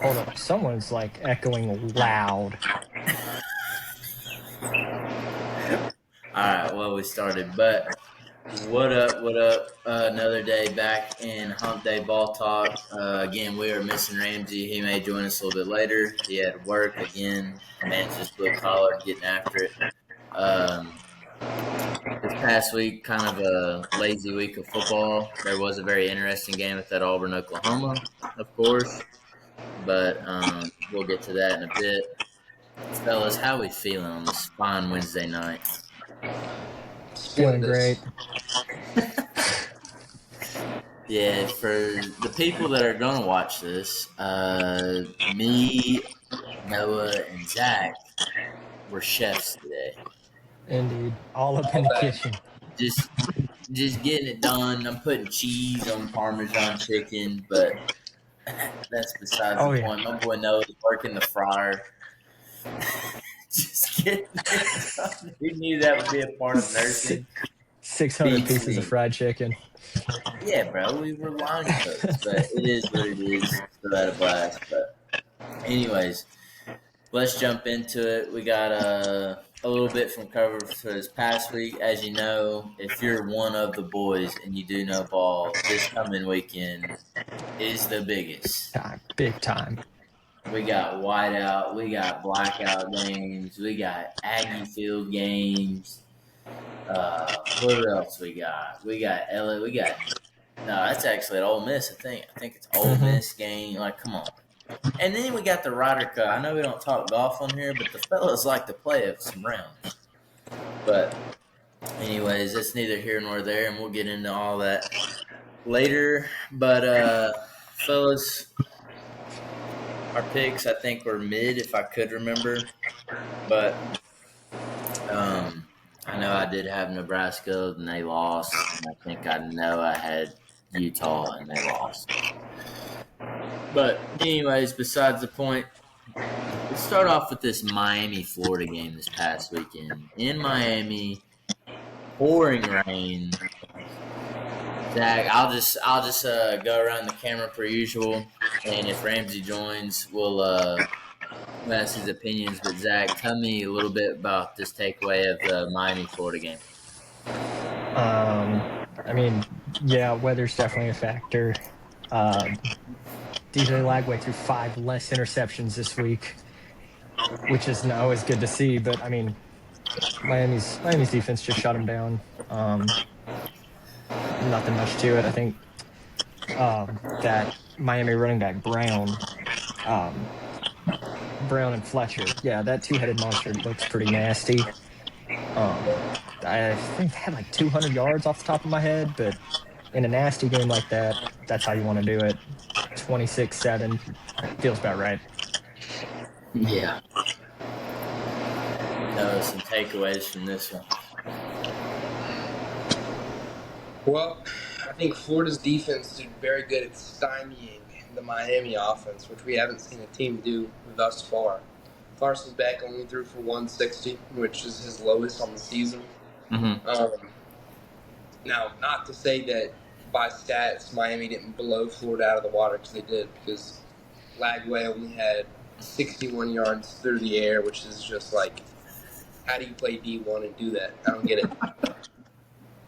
Hold up. Someone's like echoing loud. All right, well, we started, but what up? What up? Another day back in Hump Day Ball Talk. Again, we are missing Ramsey. He may join us a little bit later. He had work again. Man's just blue collar, getting after it. This past week, kind of a lazy week of football. There was a very interesting game at that Auburn, Oklahoma, of course, but we'll get to that in a bit. Fellas, how we feeling on this fine Wednesday night? Feeling great. Yeah, for the people that are going to watch this, me, Noah, and Zach were chefs today. Indeed. All up in the kitchen. Just getting it done. I'm putting cheese on Parmesan chicken, but that's besides the point. My boy Noah's working the fryer. Just kidding. We knew that would be a part of nursing. 600 pieces of fried chicken. Yeah, bro, we were line cooks, but it is what it is. Still had a blast. But anyways, let's jump into it. We got a little bit from cover for this past week. As you know, if you're one of the boys and you do know ball, this coming weekend is the biggest. Big time. We got whiteout, we got blackout games, we got Aggie Field games. What else we got? We got LA. We got that's actually at Ole Miss. I think it's Ole Miss game. Like, come on. And then we got the Ryder Cup. I know we don't talk golf on here, but the fellas like to play some rounds. But anyways, that's neither here nor there, and we'll get into all that later. But fellas, our picks I think were mid, if I could remember. But I know I did have Nebraska, and they lost. And I think I know I had Utah, and they lost. But anyways, besides the point, let's start off with this Miami-Florida game this past weekend. In Miami, pouring rain. Zach, I'll just go around the camera per usual, and if Ramsey joins, we'll ask his opinions. But Zach, tell me a little bit about this takeaway of the Miami-Florida game. I mean, yeah, weather's definitely a factor. DJ Lagway threw 5 less interceptions this week, which is not always good to see. But I mean, Miami's defense just shut him down. Nothing much to it. I think that Miami running back Brown and Fletcher, yeah, that two-headed monster looks pretty nasty. I think they had like 200 yards off the top of my head, but in a nasty game like that, that's how you want to do it. 26-7 feels about right. Yeah. Some takeaways from this one. Well, I think Florida's defense did very good at stymieing the Miami offense, which we haven't seen a team do thus far. Carson's back only threw for 160, which is his lowest on the season. Mm-hmm. Now, not to say that by stats Miami didn't blow Florida out of the water, because they did, because Lagway only had 61 yards through the air, which is just like, how do you play D1 and do that? I don't get it.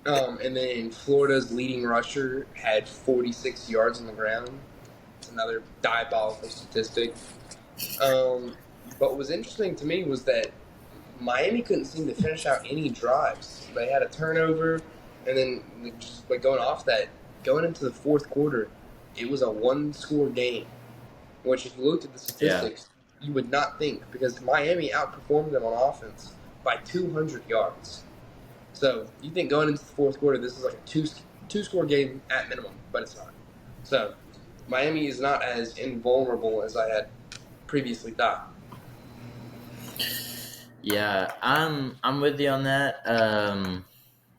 And then Florida's leading rusher had 46 yards on the ground. It's another diabolical statistic. But what was interesting to me was that Miami couldn't seem to finish out any drives. They had a turnover, and then just like going into the fourth quarter, it was a one-score game. Which, if you looked at the statistics, you would not think, because Miami outperformed them on offense by 200 yards. So you think going into the fourth quarter, this is like a two-score game at minimum, but it's not. So Miami is not as invulnerable as I had previously thought. Yeah, I'm with you on that.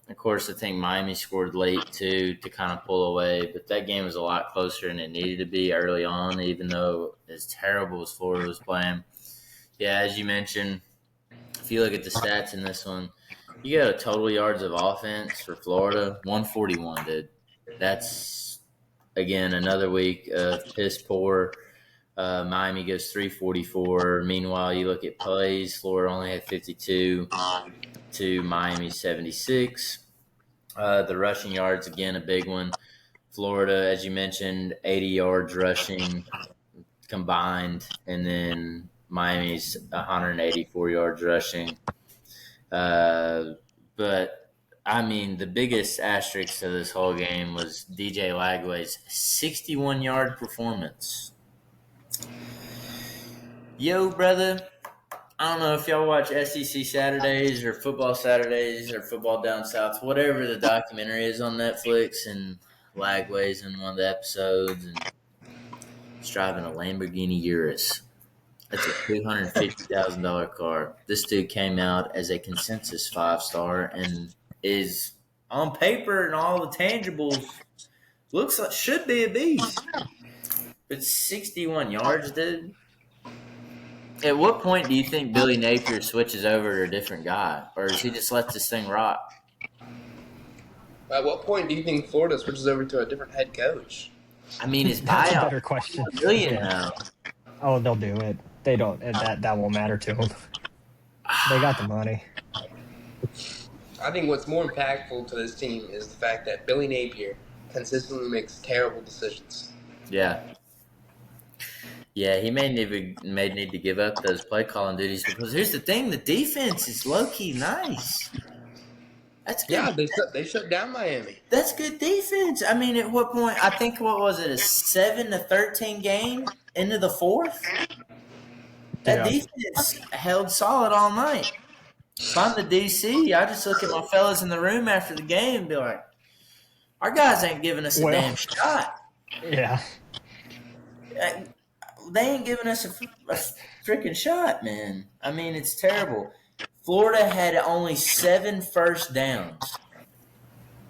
Of course, I think Miami scored late too to kind of pull away, but that game was a lot closer than it needed to be early on, even though as terrible as Florida was playing. Yeah, as you mentioned, if you look at the stats in this one, you got a total yards of offense for Florida, 141, dude. That's, again, another week of piss poor Miami goes 344. Meanwhile, you look at plays, Florida only had 52 to Miami 76. The rushing yards, again, a big one. Florida, as you mentioned, 80 yards rushing combined, and then Miami's 184 yards rushing. But I mean, the biggest asterisk to this whole game was DJ Lagway's 61-yard performance. Yo, brother, I don't know if y'all watch SEC Saturdays or Football Saturdays or Football Down South, whatever the documentary is on Netflix, and Lagway's in one of the episodes, and he's driving a Lamborghini Urus. That's a $250,000 car. This dude came out as a consensus 5-star and is on paper and all the tangibles looks like should be a beast. But 61 yards, dude. At what point do you think Billy Napier switches over to a different guy, or does he just let this thing rock? At what point do you think Florida switches over to a different head coach? I mean, his That's a buyout better question. $1 billion Yeah. now. Oh, they'll do it. They don't. That won't matter to them. They got the money. I think what's more impactful to this team is the fact that Billy Napier consistently makes terrible decisions. Yeah. Yeah, he may need to give up those play calling duties, because here's the thing: the defense is low key nice. That's good. Yeah, they shut down Miami. That's good defense. I mean, at what point? I think what was it, a 7-13 game into the fourth? That Yeah. defense held solid all night. If I'm the DC, I just look at my fellas in the room after the game and be like, our guys ain't giving us a Well. damn shot. Yeah. They ain't giving us a freaking shot, man. I mean, it's terrible. Florida had only 7 first downs.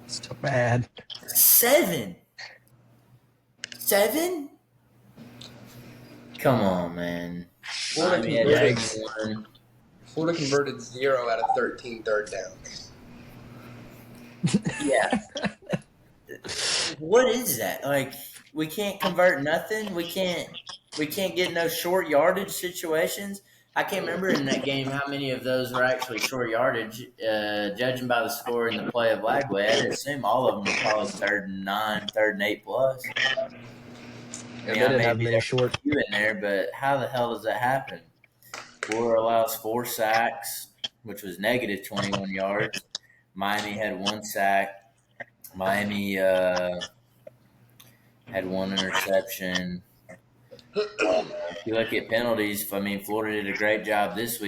It's too bad. 7? Come on, man. Florida Miami had converted, 81. Florida converted 0 out of 13 third downs. Yeah. What is that? Like, we can't convert nothing. We can't get no short yardage situations. I can't remember in that game how many of those were actually short yardage. Judging by the score in the play of Lagway, I'd assume all of them were probably 3rd and 9, 3rd and 8 plus. Yeah, they didn't have many short. You in there, but how the hell does that happen? Florida allows 4 sacks, which was negative 21 yards. Miami had 1 sack. Miami had 1 interception. If you look at penalties, I mean, Florida did a great job this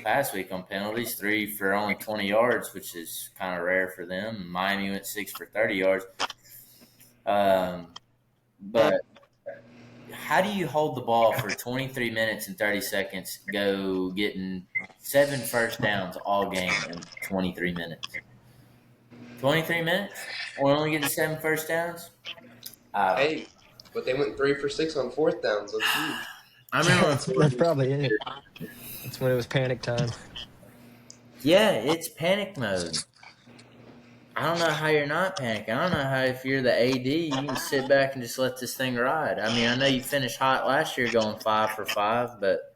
past week on penalties, 3 for only 20 yards, which is kind of rare for them. Miami went 6 for 30 yards. But how do you hold the ball for 23 minutes and 30 seconds, go getting 7 first downs all game in 23 minutes? 23 minutes? We're only getting 7 first downs? Hey, but they went 3 for 6 on 4th downs. That's huge. I remember That's probably it. That's when it was panic time. Yeah, it's panic mode. I don't know how you're not panicking. I don't know how, if you're the AD, you can sit back and just let this thing ride. I mean, I know you finished hot last year going 5 for 5, but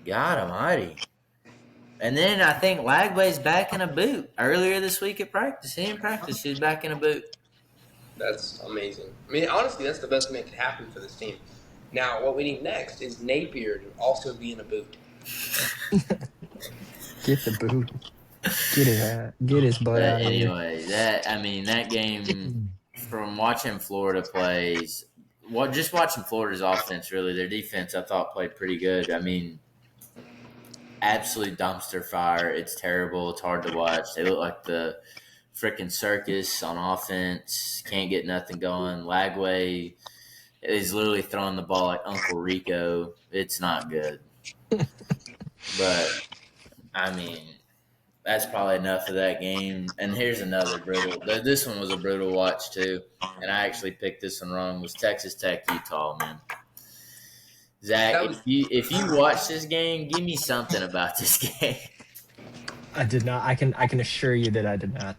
God almighty. And then I think Lagway's back in a boot earlier this week at practice. He didn't practice. He's back in a boot. That's amazing. I mean, honestly, that's the best thing that could happen for this team. Now, what we need next is Napier to also be in a boot. Get the boot. Get his butt But out of here. anyway, that game, from watching Florida plays, just watching Florida's offense, really, their defense I thought played pretty good. I mean, absolute dumpster fire. It's terrible. It's hard to watch. They look like the freaking circus on offense. Can't get nothing going. Lagway is literally throwing the ball like Uncle Rico. It's not good. But, I mean, that's probably enough of that game. And here's another brutal. This one was a brutal watch, too. And I actually picked this one wrong. It was Texas Tech, Utah, man. Zach, if you watch this game, give me something about this game. I did not. I can assure you that I did not.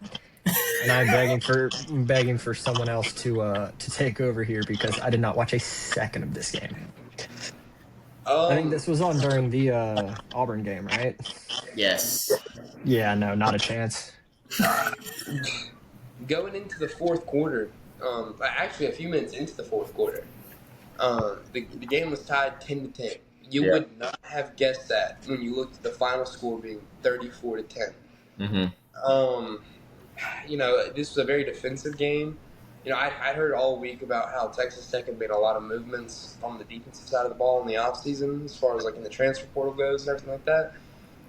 and I'm begging for someone else to take over here because I did not watch a second of this game. I think this was on during the Auburn game, right? Yes. Yeah, no, not a chance. Going into the fourth quarter, actually a few minutes into the fourth quarter, the game was tied 10-10. You Yeah. would not have guessed that when you looked at the final score being 34-10. Mm-hmm. This was a very defensive game. I heard all week about how Texas Tech had made a lot of movements on the defensive side of the ball in the offseason, as far as like in the transfer portal goes and everything like that.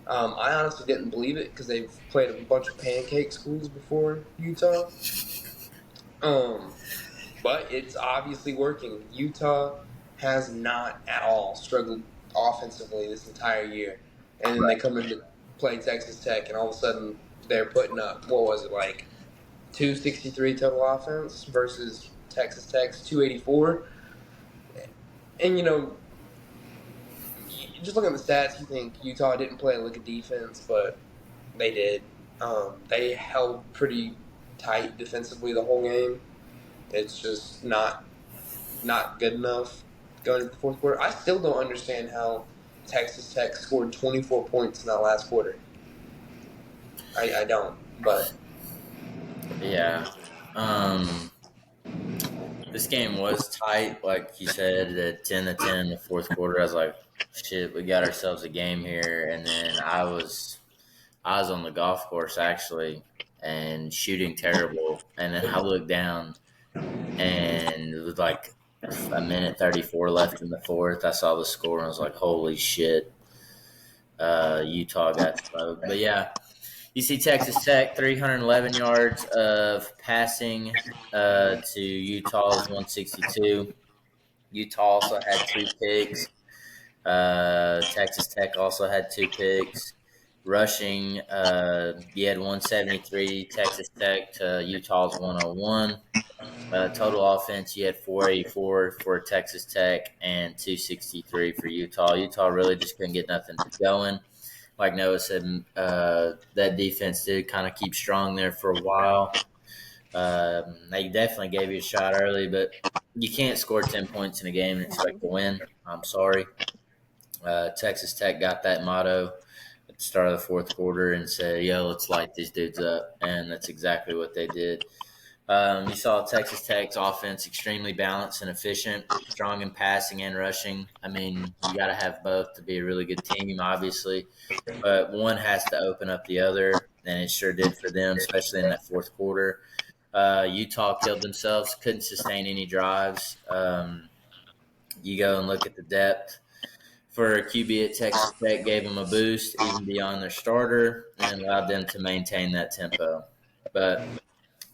I honestly didn't believe it because they've played a bunch of pancake schools before Utah. But it's obviously working. Utah has not at all struggled offensively this entire year. And then they come in to play Texas Tech, and all of a sudden they're putting up, what was it, like 263 total offense versus Texas Tech's 284. And, just looking at the stats, you think Utah didn't play a lick of defense, but they did. They held pretty tight defensively the whole game. It's just not good enough going into the fourth quarter. I still don't understand how Texas Tech scored 24 points in that last quarter. I don't, but Yeah. This game was tight, like you said, at 10-10 in the fourth quarter. I was like, shit, we got ourselves a game here. And then I was on the golf course actually and shooting terrible. And then I looked down and it was like a minute 34 left in the fourth. I saw the score and I was like, holy shit. Utah got smoked. But yeah, you see Texas Tech 311 yards of passing to Utah's 162. Utah also had 2 picks. Texas Tech also had 2 picks. Rushing, you had 173 Texas Tech to Utah's 101. Total offense, you had 484 for Texas Tech and 263 for Utah. Utah really just couldn't get nothing going. Like Noah said, that defense did kind of keep strong there for a while. They definitely gave you a shot early, but you can't score 10 points in a game and expect to win. I'm sorry. Texas Tech got that motto at the start of the fourth quarter and said, yo, let's light these dudes up. And that's exactly what they did. You saw Texas Tech's offense extremely balanced and efficient, strong in passing and rushing. I mean, you got to have both to be a really good team, obviously. But one has to open up the other, and it sure did for them, especially in that fourth quarter. Utah killed themselves, couldn't sustain any drives. You go and look at the depth. For a QB at Texas Tech, gave them a boost even beyond their starter and allowed them to maintain that tempo. But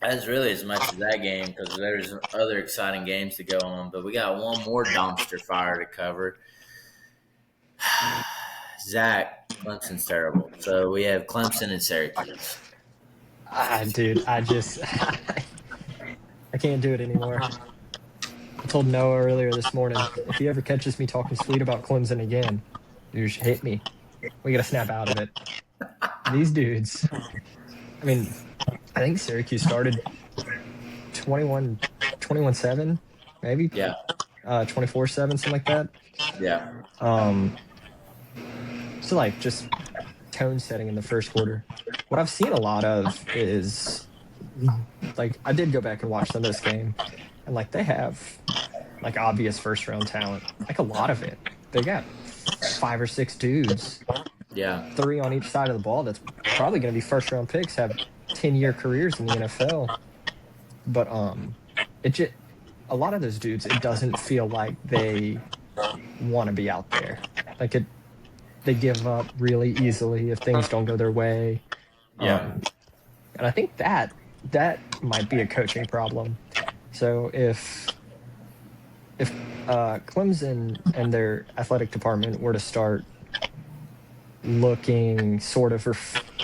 that's really as much as that game because there's other exciting games to go on. But we got one more dumpster fire to cover. Zach, Clemson's terrible. So we have Clemson and Syracuse. Dude, I can't do it anymore. I told Noah earlier this morning, if he ever catches me talking sweet about Clemson again, dude, just hit me. We got to snap out of it. These dudes, I mean, I think Syracuse started 21-7, maybe? Yeah. 24-7, something like that. Yeah. So, like, just tone setting in the first quarter. What I've seen a lot of is, like, I did go back and watch some of this game, and, like, they have, like, obvious first-round talent. Like, a lot of it. They got 5 or 6 dudes. Yeah. 3 on each side of the ball that's probably going to be first-round picks, have 10-year careers in the NFL. But a lot of those dudes, it doesn't feel like they want to be out there. Like, they give up really easily if things don't go their way. Yeah. And I think that might be a coaching problem. So if Clemson and their athletic department were to start looking sort of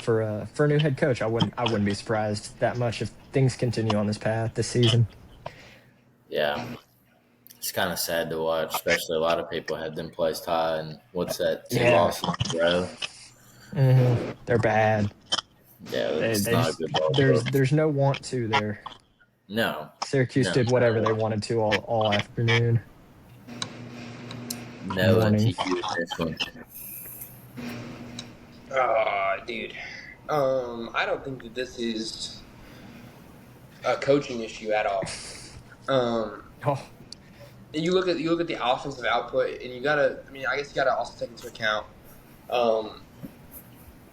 for a new head coach, I wouldn't be surprised that much if things continue on this path this season. Yeah. It's kind of sad to watch, especially a lot of people had them placed high, and what's that, 2 losses in a row? Mm-hmm. They're bad. Yeah, They, it's they not just a good ball club. there's no want to there. No, Syracuse no, did whatever they wanted to all afternoon. no Morning. until you in this one. Dude. I don't think that this is a coaching issue at all. Oh, You look at the offensive output, and you gotta. I mean, I guess you gotta also take into account.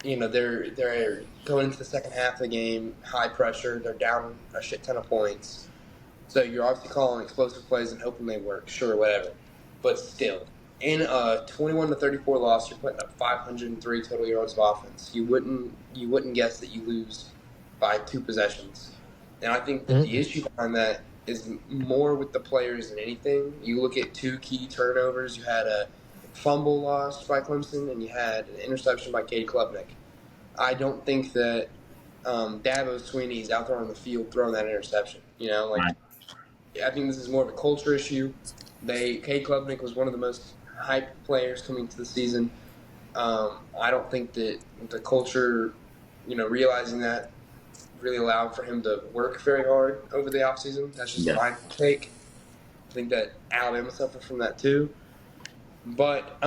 They're going into the second half of the game, high pressure. They're down a shit ton of points, so you're obviously calling explosive plays and hoping they work. Sure, whatever, but still, in a 21-34 loss, you're putting up 503 total yards of offense. You wouldn't guess that you lose by 2 possessions, and I think that the issue behind that is more with the players than anything. You look at 2 key turnovers. You had a fumble lost by Clemson, and you had an interception by Cade Klubnik. I don't think that Dabo Swinney is out there on the field throwing that interception. I think this is more of a culture issue. Cade Klubnik was one of the most hyped players coming to the season. I don't think that the culture, realizing that, really allowed for him to work very hard over the offseason. That's just my take. I think that Alabama suffered from that too. But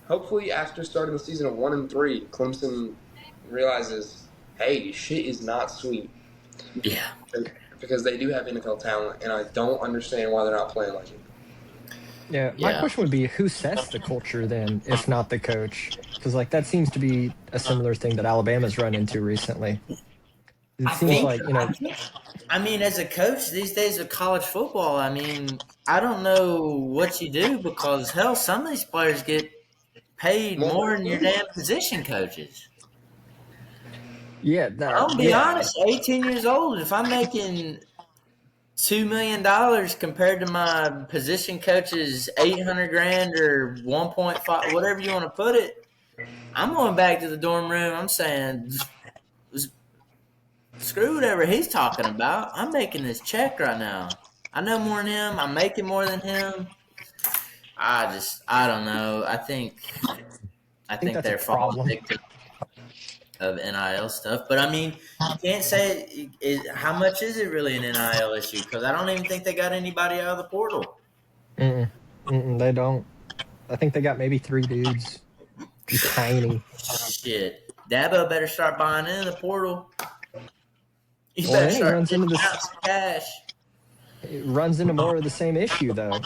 hopefully, after starting the season at 1-3, Clemson realizes, hey, shit is not sweet. Yeah. Because they do have NFL talent, and I don't understand why they're not playing like it. yeah. My question would be, who sets the culture then, if not the coach? Because that seems to be a similar thing that Alabama's run into recently. It seems I mean, as a coach these days of college football, I mean, I don't know what you do because hell, some of these players get paid more than your damn position coaches. Yeah, I'll be honest. 18 years old. If I'm making $2 million compared to my position coach's $800,000 or 1.5, whatever you want to put it, I'm going back to the dorm room. I'm saying, screw whatever he's talking about. I'm making this check right now. I know more than him. I'm making more than him. I don't know. I think that's they're a problem. victim of NIL stuff. But I mean, you can't say how much is it really an NIL issue? Because I don't even think they got anybody out of the portal. They don't. I think they got maybe 3 dudes. Tiny. Shit. Dabo better start buying in the portal. He Well, better then start runs getting into out some cash. It runs into more of the same issue, though.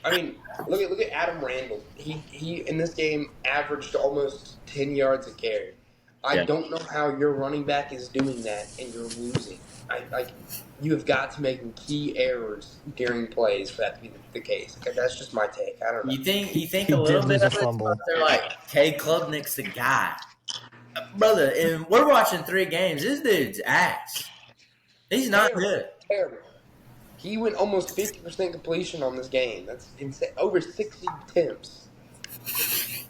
I mean, look at Adam Randall. He in this game averaged almost 10 yards a carry. I don't know how your running back is doing that and you're losing. You have got to make key errors during plays for that to be the case. That's just my take. I don't know. You think He a little did bit lose a of it? fumble. They're like, Cade Klubnik's the guy, brother. And we're watching 3 games. This dude's ass. He's not good. Terrible. He went almost 50% completion on this game. That's insane. Over 60 attempts.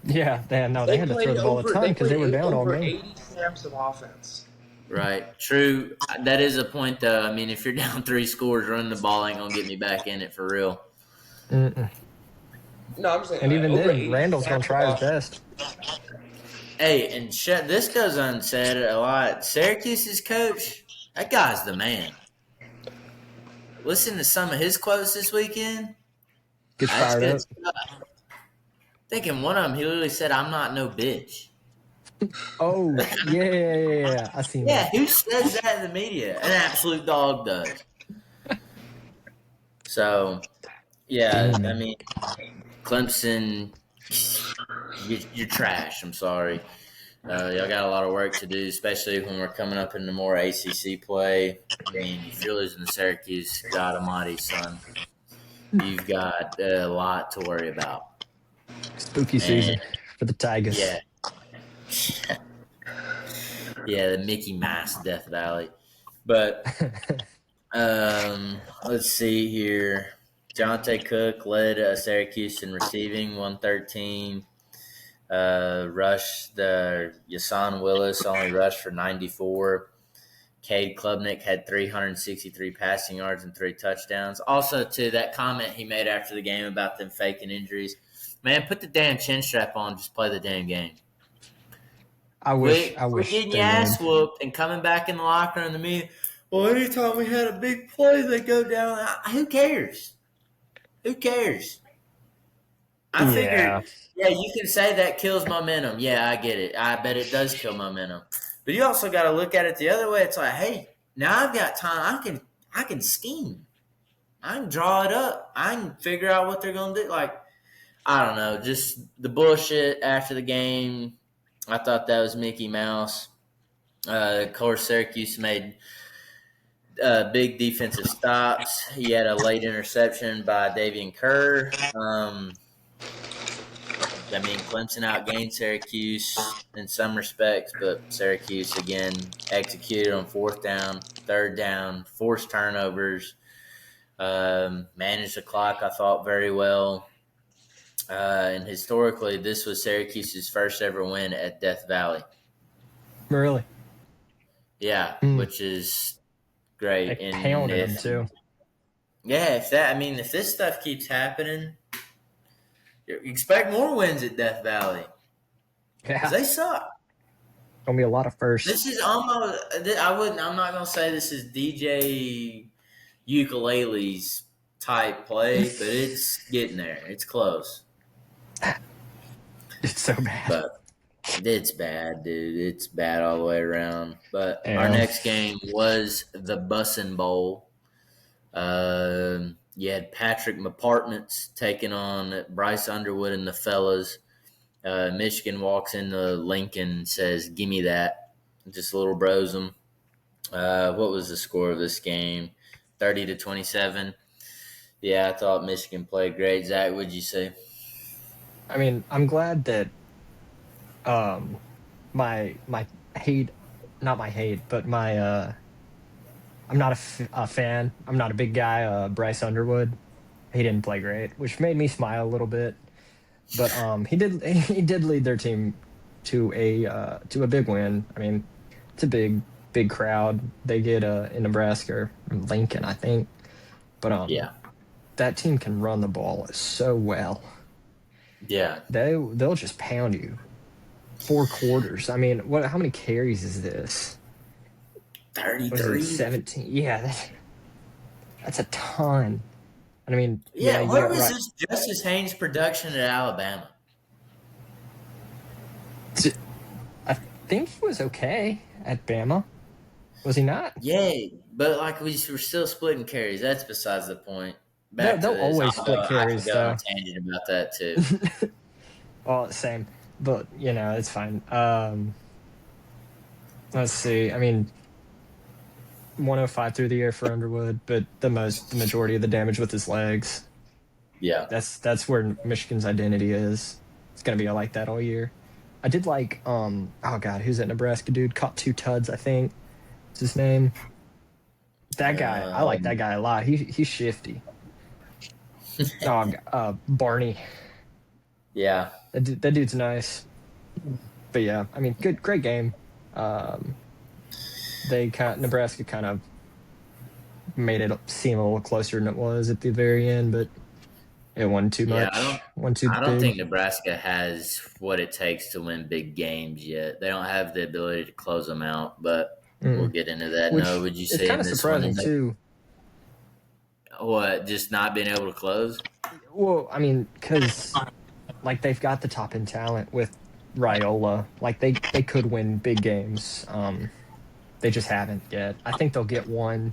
Yeah, they had to throw the ball a ton because they were down all game. 80 snaps of offense. Right. True. That is a point, though. I mean, if you're down 3 scores, running the ball ain't going to get me back in it for real. No, I'm saying. And even then, Randall's going to try his best. Hey, and this goes unsaid a lot. Syracuse's coach, that guy's the man. Listen to some of his quotes this weekend. Gets fired up. Thinking one of them, he literally said, "I'm not no bitch." Oh, yeah. I seen that. Yeah, who says that in the media? An absolute dog does. So, yeah, I mean, Clemson, you're trash. I'm sorry. Y'all got a lot of work to do, especially when we're coming up into more ACC play. I mean, if you're losing to Syracuse, God almighty, son, you've got a lot to worry about. Spooky season for the Tigers. Yeah. Yeah, the Mickey Mouse Death Valley. But let's see here. Jonte Cook led Syracuse in receiving, 113. Yasan Willis only rushed for 94. Cade Klubnik had 363 passing yards and 3 touchdowns. Also, to that comment he made after the game about them faking injuries, man, put the damn chin strap on, just play the damn game. I wish We're getting they your ass would. whooped and coming back in the locker room to me. Well, anytime we had a big play, they go down. Who cares? Who cares? I Yeah. figured, yeah, you can say that kills momentum. Yeah, I get it. I bet it does kill momentum. But you also got to look at it the other way. It's like, hey, now I've got time. I can scheme. I can draw it up. I can figure out what they're going to do. Like, I don't know, just the bullshit after the game. I thought that was Mickey Mouse. Of course, Syracuse made big defensive stops. He had a late interception by Davian Kerr. I mean, Clemson outgained Syracuse in some respects, but Syracuse again executed on fourth down, third down, forced turnovers, managed the clock. I thought very well. And historically, this was Syracuse's first ever win at Death Valley. Really? Yeah, Mm. which is great. They pounded them too. Yeah, if this stuff keeps happening, you expect more wins at Death Valley. Yeah. 'Cause they suck. Gonna be a lot of firsts. This is almost. I'm not gonna say this is DJ Ukulele's type play, but it's getting there. It's close. It's so bad. But it's bad, dude. It's bad all the way around. But Yeah. our next game was the Bussin' Bowl. You had Patrick Apartments taking on Bryce Underwood and the fellas. Michigan walks into Lincoln and says, "Give me that." Just a little bros them. What was the score of this game? 30-27. Yeah, I thought Michigan played great. Zach, what'd you say? I mean, I'm glad that my hate, not my hate, but my I'm not a fan. I'm not a big guy. Bryce Underwood, he didn't play great, which made me smile a little bit. But he did lead their team to a big win. I mean, it's a big crowd they get in Nebraska or Lincoln, I think. But Yeah. that team can run the ball so well. Yeah. They'll just pound you. 4 quarters. I mean, how many carries is this? 33. 17. Yeah, that's a ton. And I mean, Yeah, you where got was right- this Justice Haynes production at Alabama? I think he was okay at Bama. Was he not? Yeah, but like we were still splitting carries. That's besides the point. They'll to this. always split carries, I can go on though. a tangent about that too. Well, same. But, it's fine. Let's see. I mean, 105 through the air for Underwood, but the majority of the damage with his legs. Yeah. That's where Michigan's identity is. It's gonna be like that all year. I did like oh god, who's that Nebraska dude? Caught 2 tuds, I think. What's his name? That guy. I like that guy a lot. He's shifty. Barney. Yeah. That dude's nice. But yeah, I mean, great game. Nebraska kind of made it seem a little closer than it was at the very end, but it wasn't too much. I don't think Nebraska has what it takes to win big games yet. They don't have the ability to close them out, but we'll get into that. No, would you say it's kind of this surprising one, too? What, just not being able to close? Well, I mean, because like they've got the top end talent with Raiola. Like they could win big games. They just haven't yet. I think they'll get one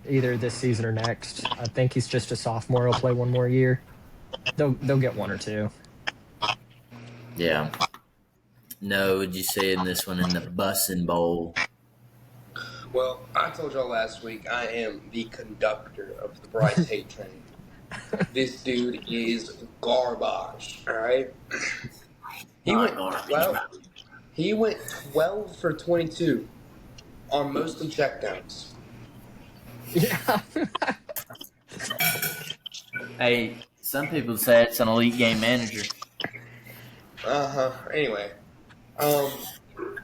either this season or next. I think he's just a sophomore. He'll play one more year. They'll get 1 or 2. Yeah. No, would you say in this one in the Bussin' Bowl? Well, I told y'all last week I am the conductor of the Bryce hate train. This dude is garbage. All right. He went 12 for 22 on mostly checkdowns. Yeah. Hey, some people say it's an elite game manager. Anyway,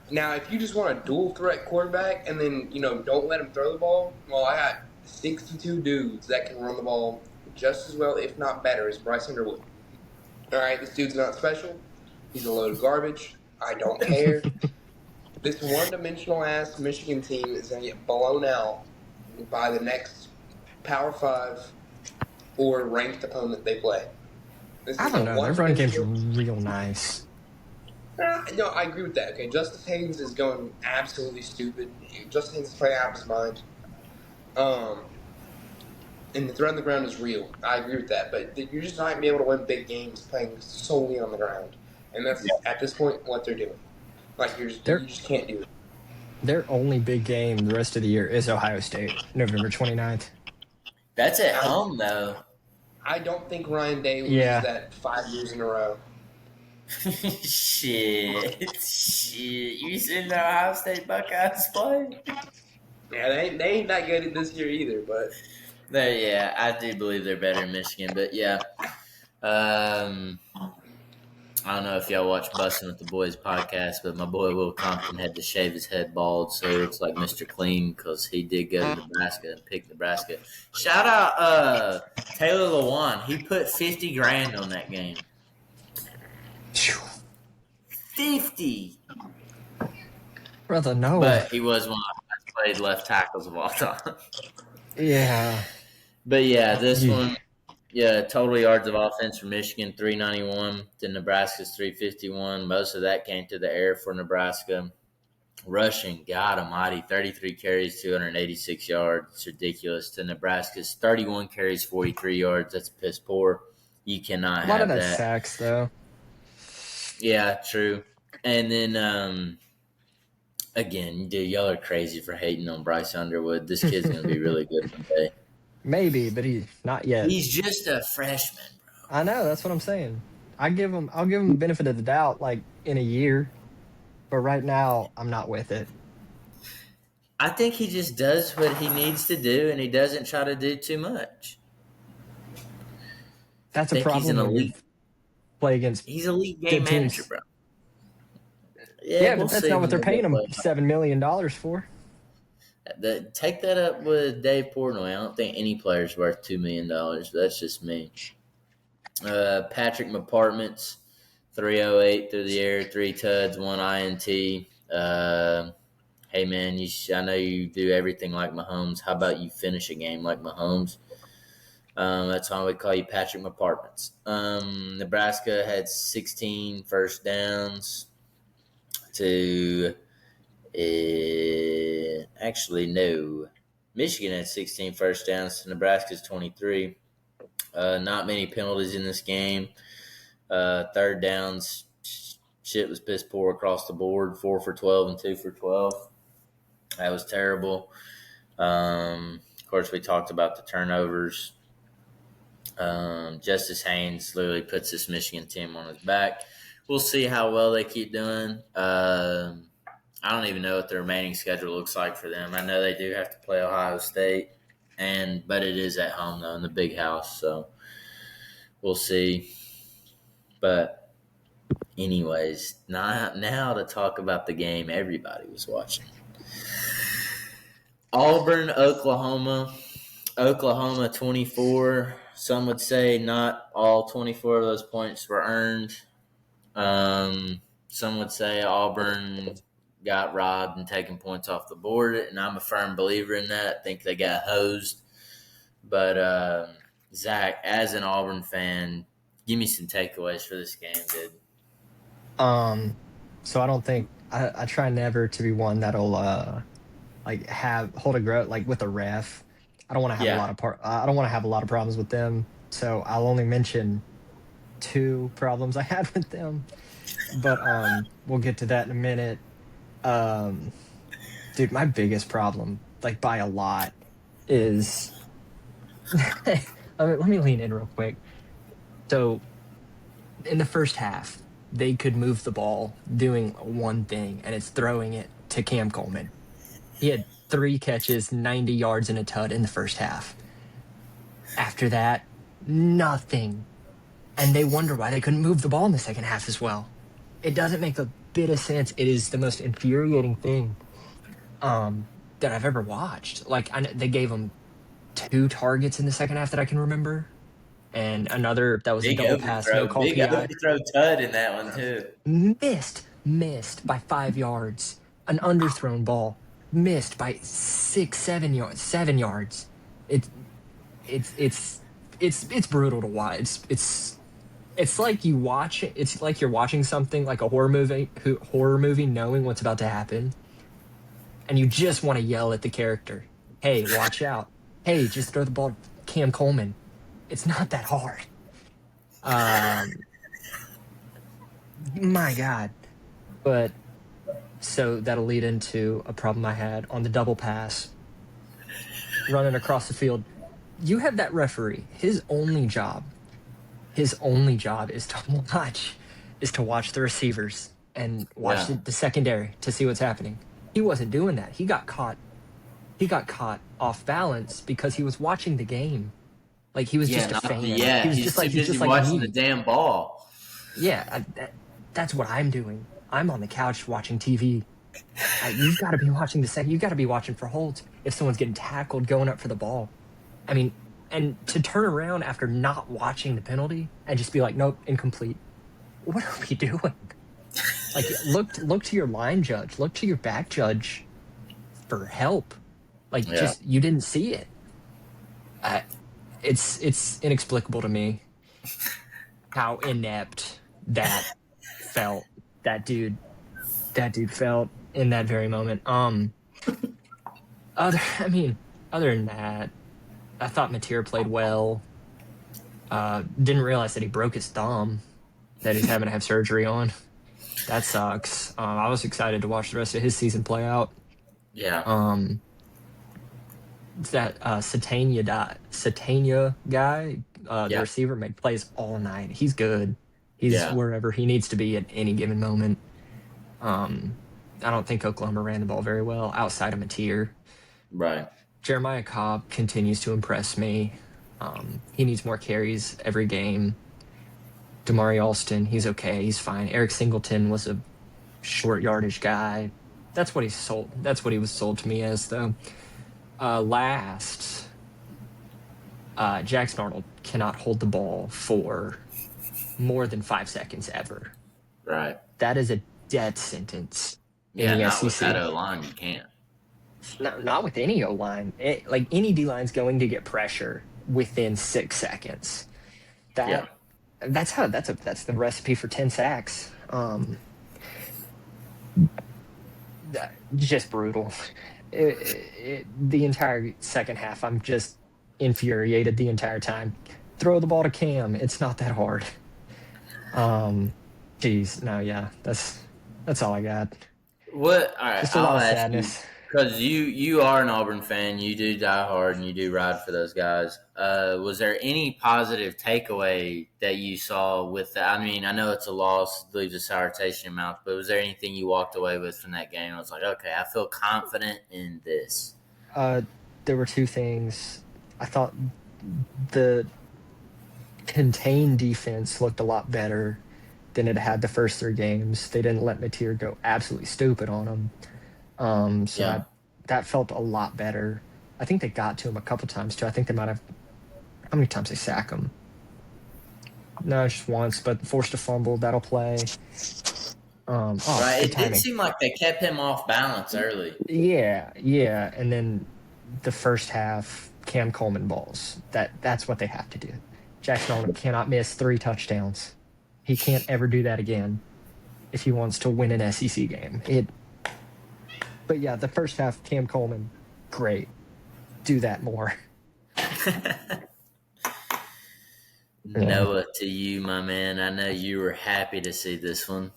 now if you just want a dual threat quarterback and then don't let him throw the ball, well, I got 62 dudes that can run the ball just as well, if not better, as Bryce Underwood. All right, this dude's not special. He's a load of garbage. I don't care. This one-dimensional ass Michigan team is going to get blown out by the next Power 5 or ranked opponent they play. This I is don't a know. Their run game's one-dimensional. real nice. No, I agree with that. Okay, Justice Haynes is going absolutely stupid. Justice Haynes is playing out of his mind. And the threat on the ground is real. I agree with that. But you're just not going to be able to win big games playing solely on the ground. And that's, at this point, what they're doing. Like, you just can't do it. Their only big game the rest of the year is Ohio State, November 29th. That's at home, though. I don't think Ryan Day loses that 5 years in a row. Shit. You seen the Ohio State Buckeyes play? Yeah, they ain't that good at this year either, but... Yeah, I do believe they're better in Michigan, but yeah. I don't know if y'all watch Bussin' with the Boys podcast, but my boy Will Compton had to shave his head bald, so he looks like Mr. Clean because he did go to Nebraska and pick Nebraska. Shout out Taylor Lewan. He put $50,000 on that game. 50. Brother, no. But he was one of the best played left tackles of all time. Yeah. But yeah, this one, total yards of offense for Michigan, 391 to Nebraska's 351. Most of that came to the air for Nebraska. Rushing, God almighty, 33 carries, 286 yards. It's ridiculous. To Nebraska's 31 carries, 43 yards. That's piss poor. You cannot have that. A lot of that sacks, though. Yeah, true. And then, again, dude, y'all are crazy for hating on Bryce Underwood. This kid's going to be really good one day. Maybe, but he's not yet. He's just a freshman, bro. I know, that's what I'm saying. I'll give him the benefit of the doubt, like, in a year. But right now, I'm not with it. I think he just does what he needs to do, and he doesn't try to do too much. That's a problem. He's an elite. Play against. He's elite game manager, bro. Yeah, but that's not what they're paying him $7 million for. Take that up with Dave Portnoy. I don't think any player's worth $2 million. But that's just me. Patrick McPartments, 308 through the air, 3 tuds, 1 INT. Hey man, I know you do everything like Mahomes. How about you finish a game like Mahomes? That's why we call you Patrick McPartments. Nebraska had 16 first downs to actually no. Michigan had 16 first downs to Nebraska's 23. Not many penalties in this game. Third downs, shit was piss poor across the board. 4 for 12 and 2 for 12. That was terrible. Of course, we talked about the turnovers. Justice Haynes literally puts this Michigan team on his back. We'll see how well they keep doing. I don't even know what the remaining schedule looks like for them. I know they do have to play Ohio State, but it is at home though in the big house, so we'll see. But anyways, now to talk about the game everybody was watching. Auburn, Oklahoma. Oklahoma 24. Some would say not all 24 of those points were earned. Some would say Auburn got robbed and taken points off the board, and I'm a firm believer in that. I think they got hosed. But, Zach, as an Auburn fan, give me some takeaways for this game, dude. So I don't think I try never to be one that'll hold a grudge like with a ref. I don't want to have I don't want to have a lot of problems with them. So I'll only mention 2 problems I had with them. But we'll get to that in a minute. Dude, my biggest problem, like by a lot, is let me lean in real quick. So in the first half, they could move the ball doing one thing, and it's throwing it to Cam Coleman. He had 3 catches, 90 yards, and a tud in the first half. After that, nothing. And they wonder why they couldn't move the ball in the second half as well. It doesn't make a bit of sense. It is the most infuriating thing that I've ever watched. Like, they gave them 2 targets in the second half that I can remember. And another that was a double pass, no call PI. Big throw tud in that one, too. Missed missed by 5 yards. An underthrown ball missed by 6, 7 yards. 7 yards. It's brutal to watch. It's like you watch it. It's like you're watching something like a horror movie, knowing what's about to happen, and you just want to yell at the character, "Hey, watch out! Hey, just throw the ball to Cam Coleman. It's not that hard." My God. But so that'll lead into a problem I had on the double pass, running across the field. You have that referee. His only job is to watch the receivers and watch the secondary to see what's happening. He wasn't doing that. He got caught off balance because he was watching the game. Like he was just a fan. He was just busy watching the damn ball. Yeah, that's what I'm doing. I'm on the couch watching TV. You've got to be watching you've got to be watching for holds if someone's getting tackled going up for the ball. I mean, and to turn around after not watching the penalty and just be like, nope, incomplete. What are we doing? Like, look to your line judge, look to your back judge for help. Like, just you didn't see it. It's inexplicable to me how inept that felt. That dude felt in that very moment. Other than that, I thought Mateer played well. Didn't realize that he broke his thumb that he's having to have surgery on. That sucks. I was excited to watch the rest of his season play out. Yeah. That Satania guy, the receiver, plays all night. He's good. He's wherever he needs to be at any given moment. I don't think Oklahoma ran the ball very well outside of Mateer. Right. Jeremiah Cobb continues to impress me. He needs more carries every game. Damari Alston, he's okay. He's fine. Eric Singleton was a short yardage guy. That's what he sold. That's what he was sold to me as, though. Jackson Arnold cannot hold the ball for more than 5 seconds ever. Right. That is a death sentence in Yeah, the not SEC. with that O-line, you can't. Not with any O-line. Like, any D-line's going to get pressure within 6 seconds. That's the recipe for 10 sacks. Just brutal. The entire second half, I'm just infuriated the entire time. Throw the ball to Cam. It's not that hard. That's all I got. What? All right, Just a lot of sadness. Because you are an Auburn fan, you do die hard and you do ride for those guys. Was there any positive takeaway that you saw with that? I mean, I know it's a loss, leaves a sour taste in your mouth, but was there anything you walked away with from that game? I was like, okay, I feel confident in this. There were two things. I thought the contained defense looked a lot better than it had the first 3 games. They didn't let Mateer go absolutely stupid on them. That felt a lot better. I think they got to him a couple times too. I think they might have. How many times they sack him? No, just once, but forced a fumble. That'll play. Right. It did seem like they kept him off balance early. Yeah. And then the first half, Cam Coleman balls. That's what they have to do. Jackson Arnold cannot miss 3 touchdowns. He can't ever do that again if he wants to win an SEC game. But yeah, the first half, Cam Coleman, great. Do that more. Noah, to you, my man. I know you were happy to see this one.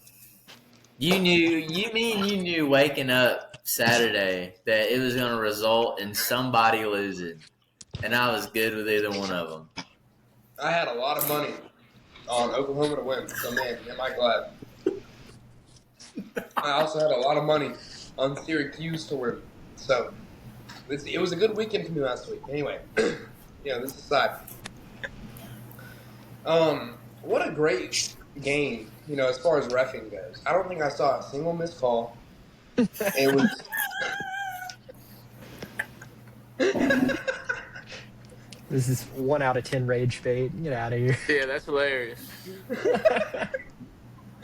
You knew waking up Saturday that it was going to result in somebody losing, and I was good with either one of them. I had a lot of money on Oklahoma to win, so man, am I glad. I also had a lot of money on Syracuse to win, so it was a good weekend for me last week. Anyway, this aside. What a great game, as far as reffing goes. I don't think I saw a single missed call. It was. This is 1 out of 10 rage bait. Get out of here. Yeah, that's hilarious.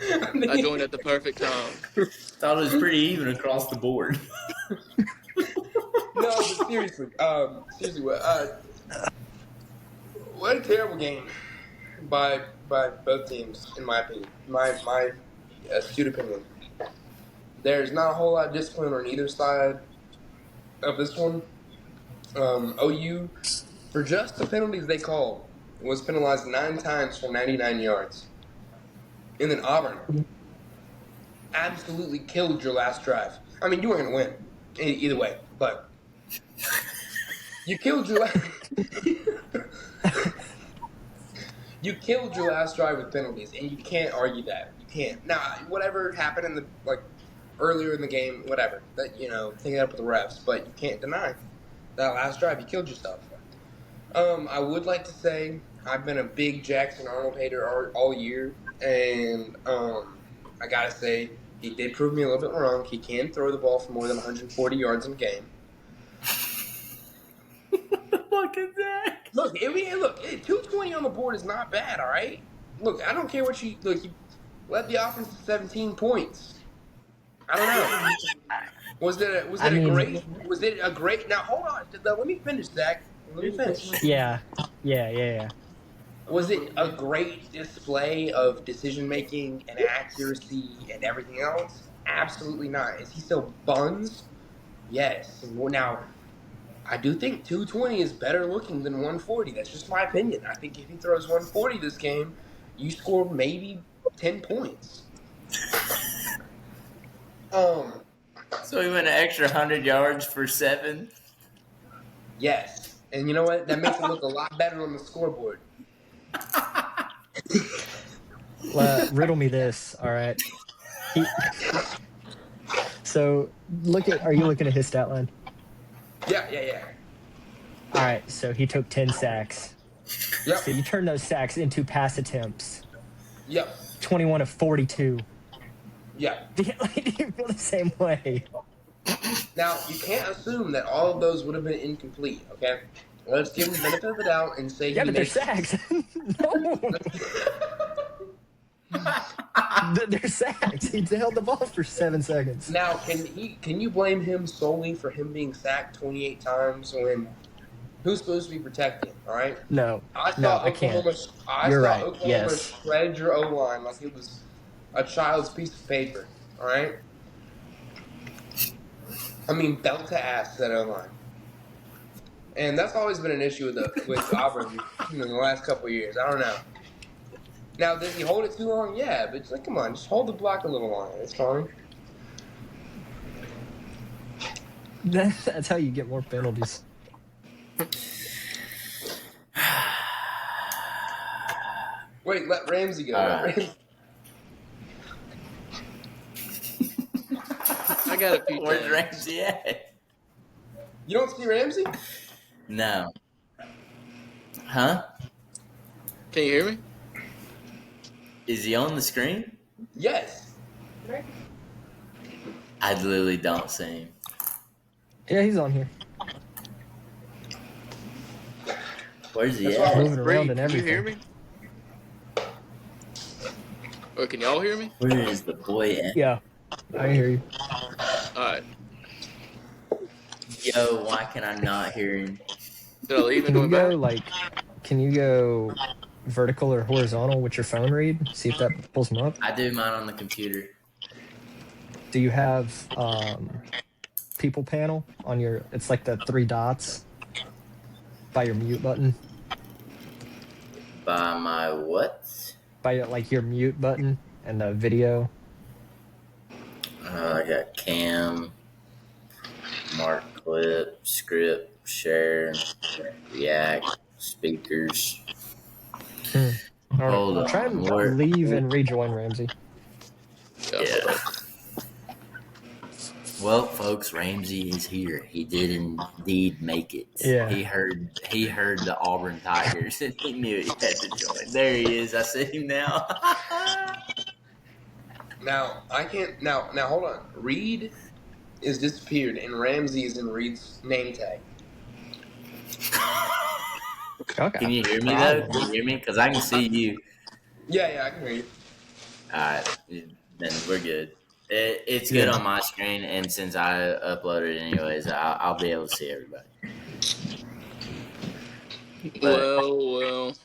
I joined at the perfect time. Thought it was pretty even across the board. No, but seriously, what a terrible game by both teams, in my opinion. My astute opinion. There's not a whole lot of discipline on either side of this one. OU, for just the penalties they called, was penalized 9 times for 99 yards. And then Auburn absolutely killed your last drive. I mean, you weren't going to win either way, but you killed your you killed your last drive with penalties, and you can't argue that. You can't. Now, whatever happened in the earlier in the game, whatever, that take it up with the refs, but you can't deny that last drive you killed yourself. I would like to say I've been a big Jackson Arnold hater all year, and I gotta say he did prove me a little bit wrong. He can throw the ball for more than 140 yards in a game. Look at that. Look, 220 on the board is not bad. All right. Look, I don't care what you led the offense to 17 points. I don't know. Was it a great? Now hold on. Let me finish, Zach. Let me finish. Yeah. Was it a great display of decision making and accuracy and everything else? Absolutely not. Is he still buns? Yes. Well, now, I do think 220 is better looking than 140. That's just my opinion. I think if he throws 140 this game, you score maybe 10 points. So he went an extra 100 yards for 7. Yes. And you know what? That makes it look a lot better on the scoreboard. Riddle me this, all right? So are you looking at his stat line? Yeah. All right, so he took 10 sacks. Yep. So you turn those sacks into pass attempts. Yep. 21 of 42. Yeah. Do you feel the same way? Now, you can't assume that all of those would have been incomplete, okay? Let's give him the benefit of the doubt and say Yeah, but they're sacks. No. They're sacks. He held the ball for 7 seconds. Now, can you blame him solely for him being sacked 28 times when who's supposed to be protecting, all right? No. I can't. You're right. Oklahoma Yes. shredded your O-line like it was a child's piece of paper, all right? I mean, belt to ass that O-line. And that's always been an issue with Auburn in the last couple of years. I don't know. Now, did he hold it too long? Yeah, but come on, just hold the block a little longer. It's fine. That's how you get more penalties. Wait, let Ramsey go. I got a few. Where's Ramsey at? You don't see Ramsey? No. Huh? Can you hear me? Is he on the screen? Yes. I literally don't see him. Yeah, he's on here. Where's he That's at? why Moving around and Can you hear everything. me? Or can y'all hear me? Where is the boy at? Yeah, I hear you. Alright. Yo, why can I not hear him? Did I leave and Can you go go back? can you go vertical or horizontal with your phone read? See if that pulls him up. I do mine on the computer. Do you have people panel on your? It's like the 3 dots by your mute button. By my what? By your mute button and the video. I got cam, mark clip, script, share, react, speakers. All right, Hold on. try and Where- leave and rejoin Ramsey. Yeah. Well, folks, Ramsey is here. He did indeed make it. Yeah. He heard the Auburn Tigers and he knew he had to join. There he is. I see him now. Now, I can't. Now, hold on. Reed is disappeared, and Ramsey is in Reed's name tag. Okay. Can you hear me though? Can you hear me? Because I can see you. Yeah, I can hear you. Alright, then we're good. It's good Yeah. on my screen, and since I uploaded it anyways, I'll be able to see everybody. But- Well.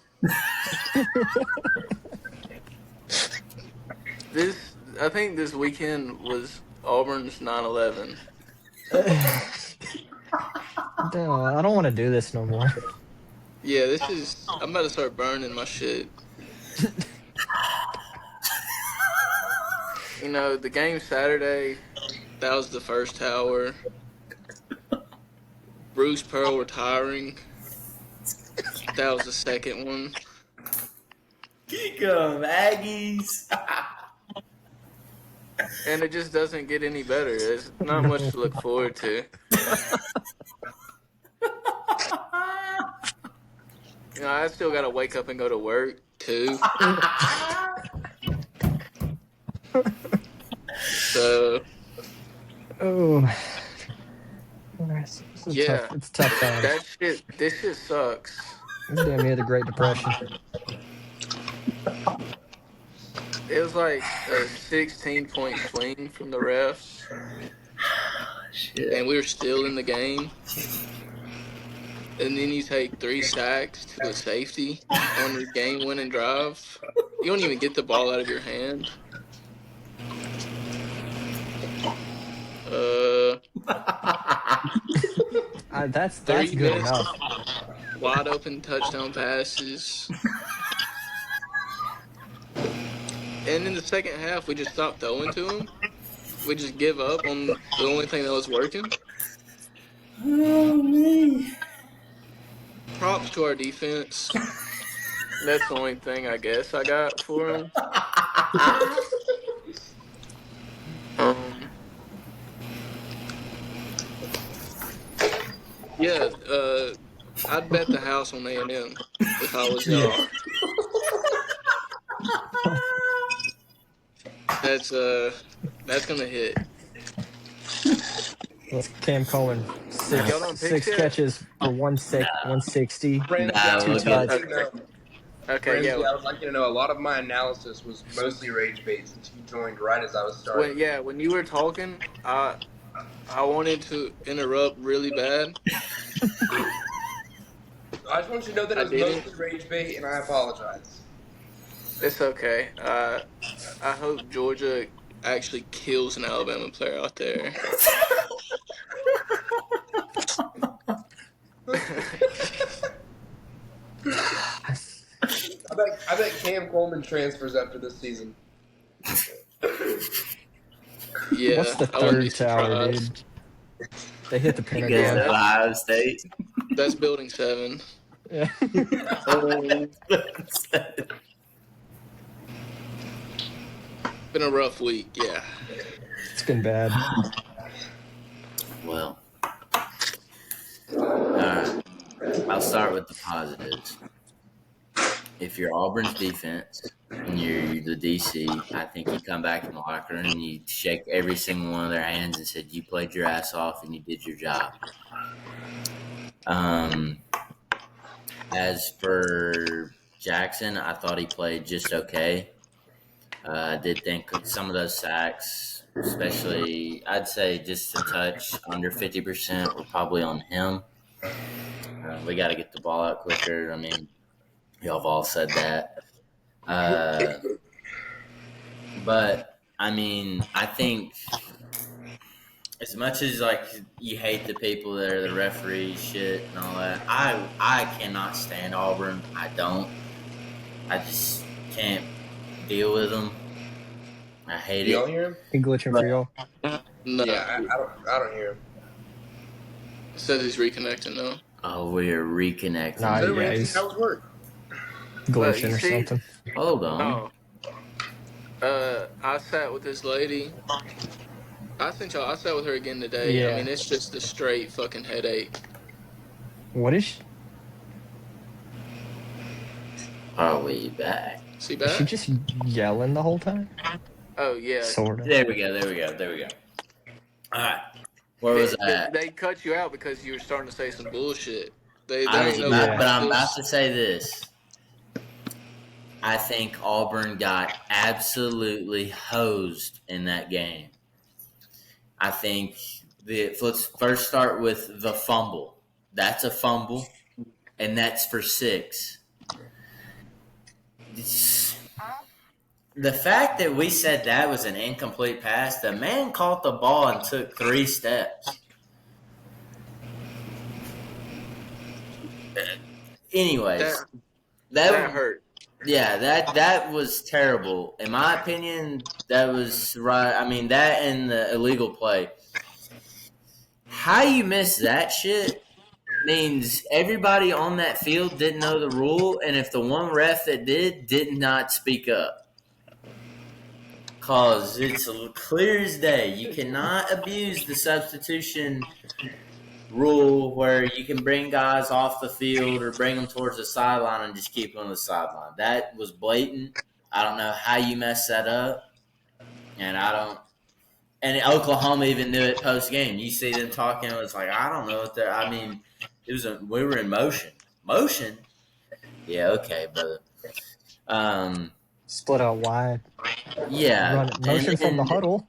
I think this weekend was Auburn's 9/11. No, I don't want to do this no more. Yeah, I'm about to start burning my shit. The game Saturday, that was the first tower. Bruce Pearl retiring, that was the second one. Kick 'em, Aggies! And it just doesn't get any better. There's not much to look forward to. I still got to wake up and go to work, too. So, Oh. yeah. It's tough times. This shit sucks. It's damn near the Great Depression. It was like a 16-point swing from the refs, Shit. and we were still in the game. And then you take 3 sacks to a safety on your game-winning drive. You don't even get the ball out of your hand. That's 3 good missed enough. wide open touchdown passes. And in the second half, we just stopped throwing to him. We just give up on the only thing that was working. Oh, me. Props to our defense. That's the only thing I guess I got for him. Yeah, I'd bet the house on A&M if I was y'all. That's gonna hit. That's Cam Coleman. Y'all don't pick Six yet? catches for 160. Brandon, Nah, I we'll would get- like you to know- Okay, Brandon, yeah. I would like you to know a lot of my analysis was mostly rage bait since you joined right as I was starting. When you were talking, I wanted to interrupt really bad. I just want you to know that I it was didn't. mostly rage bait, and I apologize. It's okay. I hope Georgia actually kills an Alabama player out there. I bet Cam Coleman transfers after this season. Yeah, What's the I wouldn't be third tower, surprised. dude? They hit the Because Pentagon. of Ohio State. That's building 7. Yeah. Been a rough week, yeah. It's been bad. Well, alright. I'll start with the positives. If you're Auburn's defense and you're the DC, I think you come back in the locker room and you shake every single one of their hands and said you played your ass off and you did your job. As for Jackson, I thought he played just okay. I did think some of those sacks, especially, I'd say just a touch under 50%, were probably on him. We got to get the ball out quicker. I mean, y'all have all said that. But, I mean, I think as much as, like, you hate the people that are the referee shit and all that, I cannot stand Auburn. I don't. I just can't deal with them. I hate Do y'all it. hear him? He glitching for y'all. No. Yeah, I don't hear him. Says he's reconnecting though. Oh, we're reconnecting. Nah, So, yeah, Ramsey, he's- how was work? Glitching you or see- something. Hold on. I sat with this lady. I sat with her again today. Yeah. I mean, it's just a straight fucking headache. What is Are we back? See she back? just yelling the whole time? Oh yeah. Sort of. There we go. All right. Where was I at? They cut you out because you were starting to say some bullshit. They I was ain't no about, Yeah. but I'm about to say this. I think Auburn got absolutely hosed in that game. I think let's first start with the fumble. That's a fumble, and that's for 6. The fact that we said that was an incomplete pass, the man caught the ball and took 3 steps. Anyways, that hurt. Yeah, that was terrible. In my opinion, that was right. I mean, that and the illegal play. How you miss that shit means everybody on that field didn't know the rule, and if the one ref that did not speak up. Because it's clear as day. You cannot abuse the substitution rule where you can bring guys off the field or bring them towards the sideline and just keep them on the sideline. That was blatant. I don't know how you messed that up. And Oklahoma even knew it post game. You see them talking, it was like, I don't know what they're. I mean, we were in motion. Motion? Yeah, okay, brother. Split out wide. Yeah. Motion from the huddle.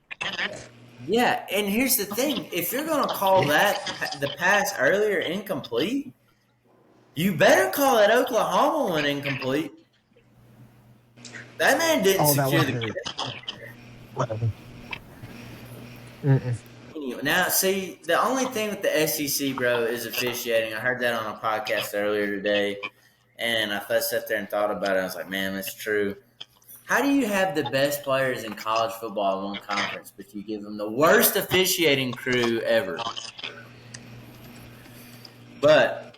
Yeah, and here's the thing. If you're going to call the pass earlier incomplete, you better call that Oklahoma one incomplete. That man didn't secure the kick. Now, see, the only thing with the SEC, bro, is officiating. I heard that on a podcast earlier today, and I sat there and thought about it. I was like, man, that's true. How do you have the best players in college football in one conference, but you give them the worst officiating crew ever? But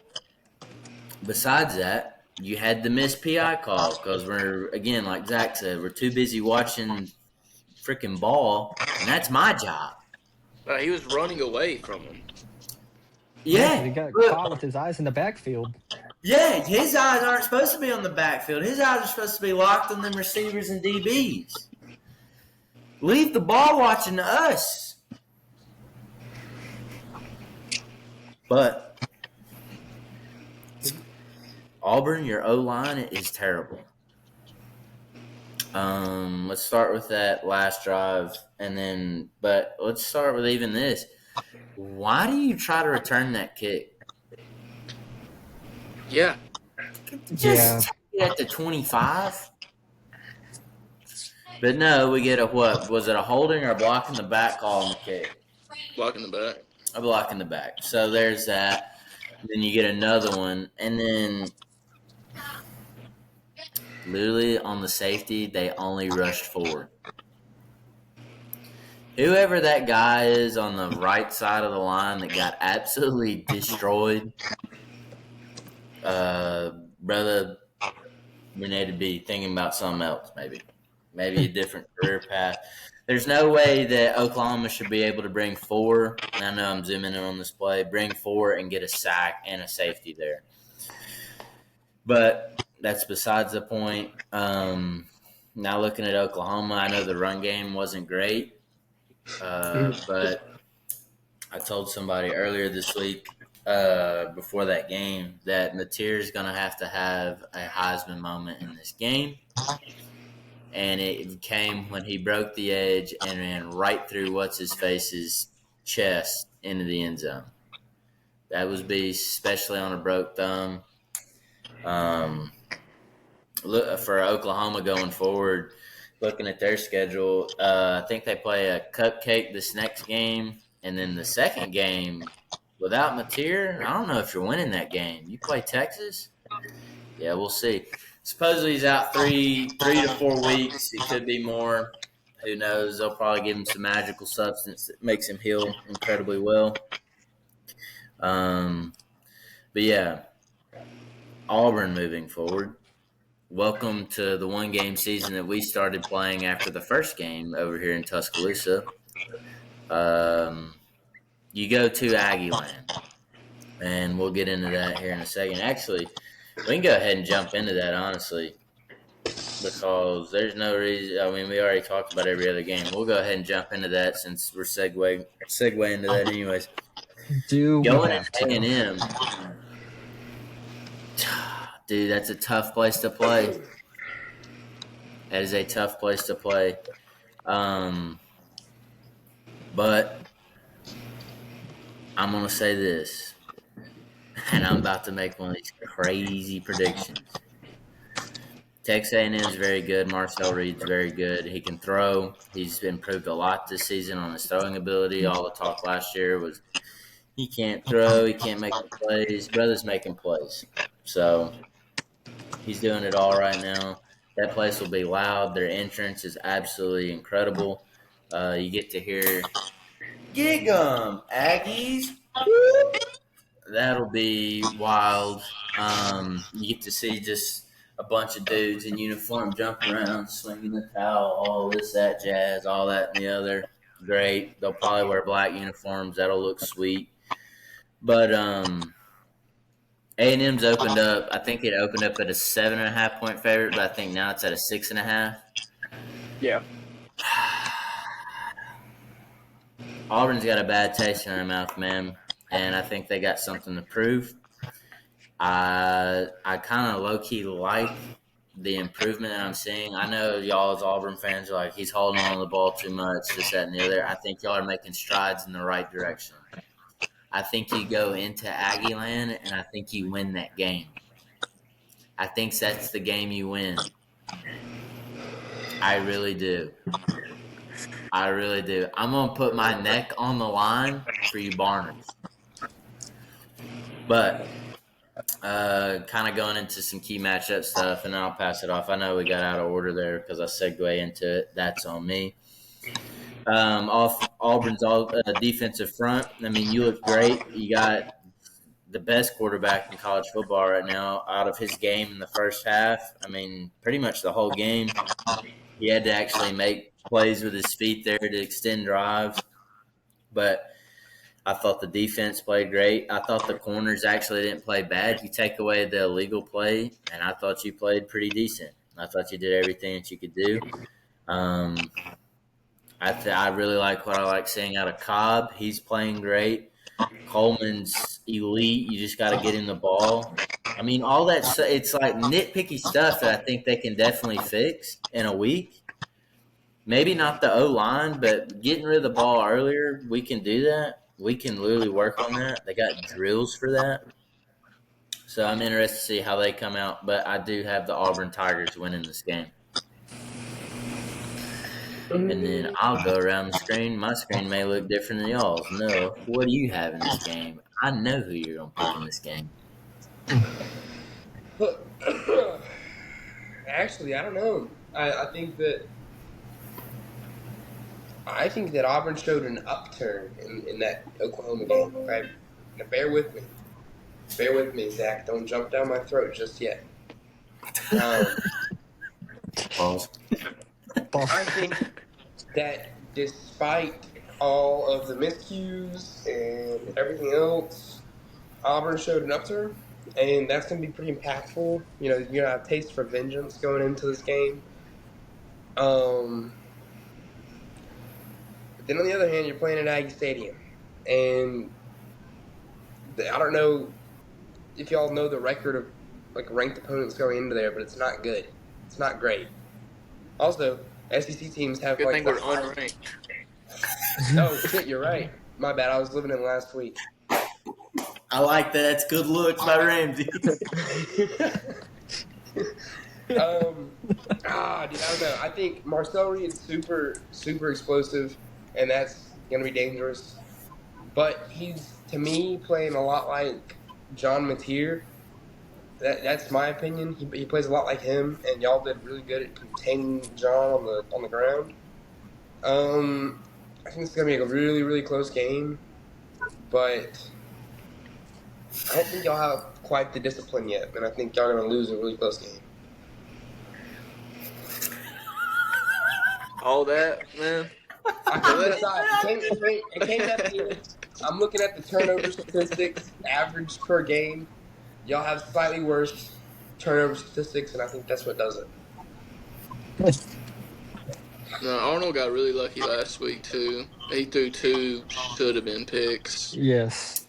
besides that, you had the missed PI call because we're, again, like Zach said, we're too busy watching freaking ball, and that's my job. He was running away from him. Yeah. He got caught with his eyes in the backfield. Yeah, his eyes aren't supposed to be on the backfield. His eyes are supposed to be locked on them receivers and DBs. Leave the ball watching to us. But Auburn, your O-line is terrible. Let's start with that last drive, but let's start with even this. Why do you try to return that kick? Yeah. Just at the 25. But no, we get a what? Was it a holding or a block in the back call on the kick? Block in the back. A block in the back. So there's that. Then you get another one. And then literally on the safety, they only rushed 4. Whoever that guy is on the right side of the line that got absolutely destroyed, brother, we need to be thinking about something else, maybe a different career path. There's no way that Oklahoma should be able to bring 4. And I know I'm zooming in on this play. Bring 4 and get a sack and a safety there. But that's besides the point. Now looking at Oklahoma, I know the run game wasn't great, but I told somebody earlier this week before that game that Mateer is going to have a Heisman moment in this game. And it came when he broke the edge and ran right through what's-his-face's chest into the end zone. That was beast, especially on a broke thumb. Look for Oklahoma going forward, looking at their schedule, I think they play a cupcake this next game. And then the second game, without Mateer, I don't know if you're winning that game. You play Texas? Yeah, we'll see. Supposedly he's out 3 to 4 weeks. It could be more. Who knows? They'll probably give him some magical substance that makes him heal incredibly well. But yeah, Auburn moving forward. Welcome to the one-game season that we started playing after the first game over here in Tuscaloosa. You go to Aggieland, and we'll get into that here in a second. Actually, we can go ahead and jump into that, honestly, because there's no reason. I mean, we already talked about every other game. We'll go ahead and jump into that since we're segue into that anyways. Going at A&M, dude, that's a tough place to play. That is a tough place to play. But I'm gonna say this, and I'm about to make one of these crazy predictions. Texas A&M is very good. Marcel Reed's very good. He can throw. He's improved a lot this season on his throwing ability. All the talk last year was he can't throw, he can't make the plays. Brother's making plays. So he's doing it all right now. That place will be loud. Their entrance is absolutely incredible. You get to hear "Gig 'em, Aggies." That'll be wild. You get to see just a bunch of dudes in uniform jumping around, swinging the towel, all this, that jazz, all that and the other. Great. They'll probably wear black uniforms. That'll look sweet. But A&M's opened up. I think it opened up at a 7.5 point favorite, but I think now it's at a 6.5. Yeah. Auburn's got a bad taste in their mouth, man, and I think they got something to prove. I kind of low key like the improvement that I'm seeing. I know y'all as Auburn fans are like, he's holding on to the ball too much, this, that, and the other. I think y'all are making strides in the right direction. I think you go into Aggie Land, and I think you win that game. I think that's the game you win. I really do. I really do. I'm going to put my neck on the line for you Barners. But kind of going into some key matchup stuff, and then I'll pass it off. I know we got out of order there because I segue into it. That's on me. Off Auburn's defensive front, I mean, you look great. You got the best quarterback in college football right now out of his game in the first half. I mean, pretty much the whole game. He had to actually make plays with his feet there to extend drives. But I thought the defense played great. I thought the corners actually didn't play bad. You take away the illegal play, and I thought you played pretty decent. I thought you did everything that you could do. I really like what I like seeing out of Cobb. He's playing great. Coleman's elite. You just got to get him the ball. I mean, all that stuff, it's like nitpicky stuff that I think they can definitely fix in a week. Maybe not the O-line, but getting rid of the ball earlier, we can do that. We can literally work on that. They got drills for that. So I'm interested to see how they come out, but I do have the Auburn Tigers winning this game. And then I'll go around the screen. My screen may look different than y'all's. No, what do you have in this game? I know who you're going to pick in this game. Actually, I don't know. I think that Auburn showed an upturn in that Oklahoma game. Okay? Now bear with me. Bear with me, Zach. Don't jump down my throat just yet. Pause. I think that despite all of the miscues and everything else, Auburn showed an upturn, and that's going to be pretty impactful. You know, you're going to have a taste for vengeance going into this game. But then on the other hand, you're playing at Aggie Stadium, and I don't know if y'all know the record of like ranked opponents going into there, but it's not good. It's not great. Also, SEC teams have Good like thing we're unranked. Oh shit, you're right. My bad. I was living in last week. I like that. It's good looks by Ramsey. Dude, I don't know. I think Marcel Reed is super, super explosive, and that's gonna be dangerous. But he's, to me, playing a lot like John Mateer. That's my opinion. He plays a lot like him, and y'all did really good at containing John on the ground. I think it's gonna be a really, really close game, but I don't think y'all have quite the discipline yet, and I think y'all are gonna lose a really close game. All that, man. I can't decide. It came at the end. I'm looking at the turnover statistics, average per game. Y'all have slightly worse turnover statistics, and I think that's what does it. No, Arnold got really lucky last week, too. He threw 2 should-have-been picks. Yes.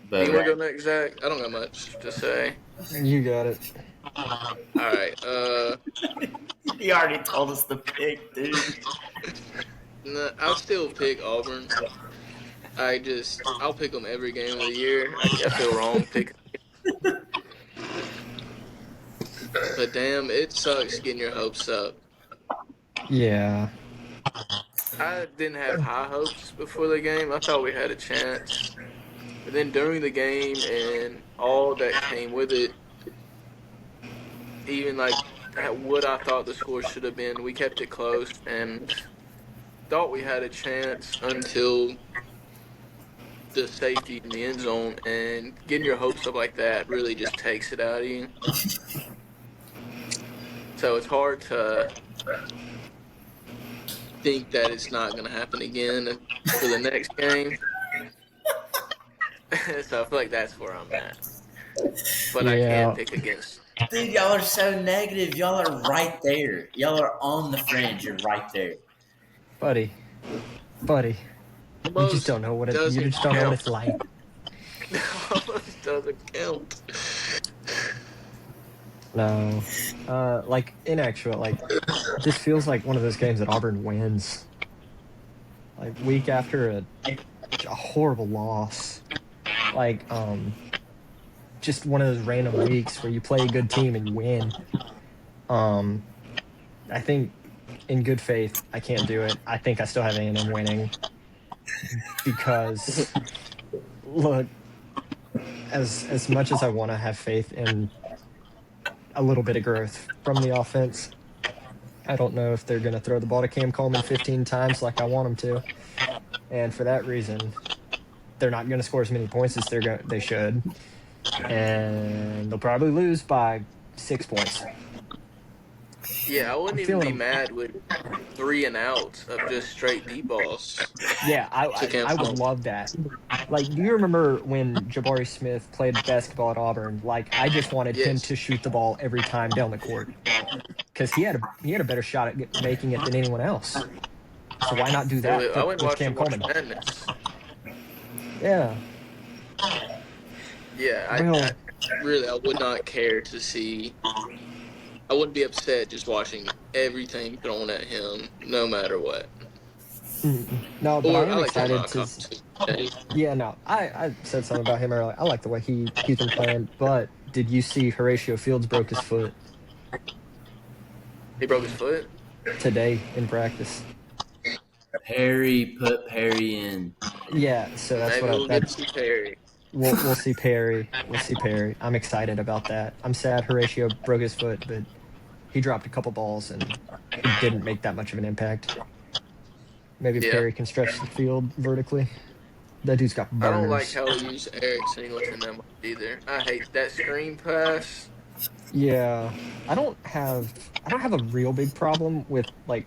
But You want to go next, Zach? I don't got much to say. You got it. right. He already told us to pick, dude. I'll still pick Auburn. I'll pick them every game of the year. I feel wrong picking. But damn, it sucks getting your hopes up. Yeah. I didn't have high hopes before the game. I thought we had a chance. But then during the game and all that came with it, even like what I thought the score should have been, we kept it close and thought we had a chance until the safety in the end zone. And getting your hopes up like that really just takes it out of you. So it's hard to think that it's not going to happen again for the next game. So I feel like that's where I'm at. But I can't pick against. Dude, y'all are so negative. Y'all are right there. Y'all are on the fringe. You're right there. Buddy. You just don't know what it. You just don't know what it's like. Almost doesn't count. No. Like in actual, like this feels like one of those games that Auburn wins. Like week after a horrible loss. Like just one of those random weeks where you play a good team and you win. I think in good faith I can't do it. I think I still have A&M winning because look, as much as I want to have faith in a little bit of growth from the offense, I don't know if they're going to throw the ball to Cam Coleman 15 times like I want them to, and for that reason they're not going to score as many points as they should, and they'll probably lose by 6 points. Yeah, I wouldn't even be mad with 3 and outs of just straight deep balls. Yeah, I would love that. Like, do you remember when Jabari Smith played basketball at Auburn? Like, I just wanted him to shoot the ball every time down the court because he had a better shot at making it than anyone else. So why not do that with Cam Coleman? Yeah. Yeah, I would not care to see. I wouldn't be upset just watching everything thrown at him, no matter what. No, but I am excited to. Yeah, no, I said something about him earlier. I like the way he's been playing, but did you see Horatio Fields broke his foot? He broke his foot? Today in practice. Perry put Perry in. Yeah, so that's Maybe we'll see Perry. We'll see Perry. We'll see Perry. I'm excited about that. I'm sad Horatio broke his foot, but he dropped a couple balls and he didn't make that much of an impact. Maybe Perry can stretch the field vertically. That dude's got burners. I don't like how he used Eric Singleton that much either. I hate that screen pass. Yeah, I don't have a real big problem with, like,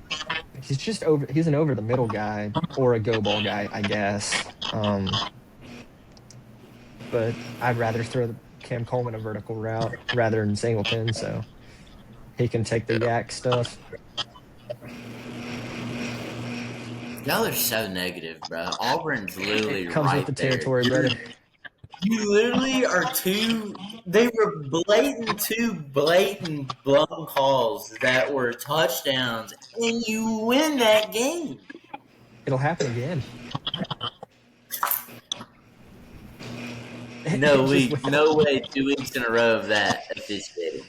he's an over the middle guy or a go ball guy, I guess. But I'd rather throw Cam Coleman a vertical route rather than Singleton, so he can take the yak stuff. Y'all are so negative, bro. Auburn's literally comes right with the territory, brother. You literally are they were two blatant bum calls that were touchdowns, and you win that game. It'll happen again. No way, 2 weeks in a row of that officiating.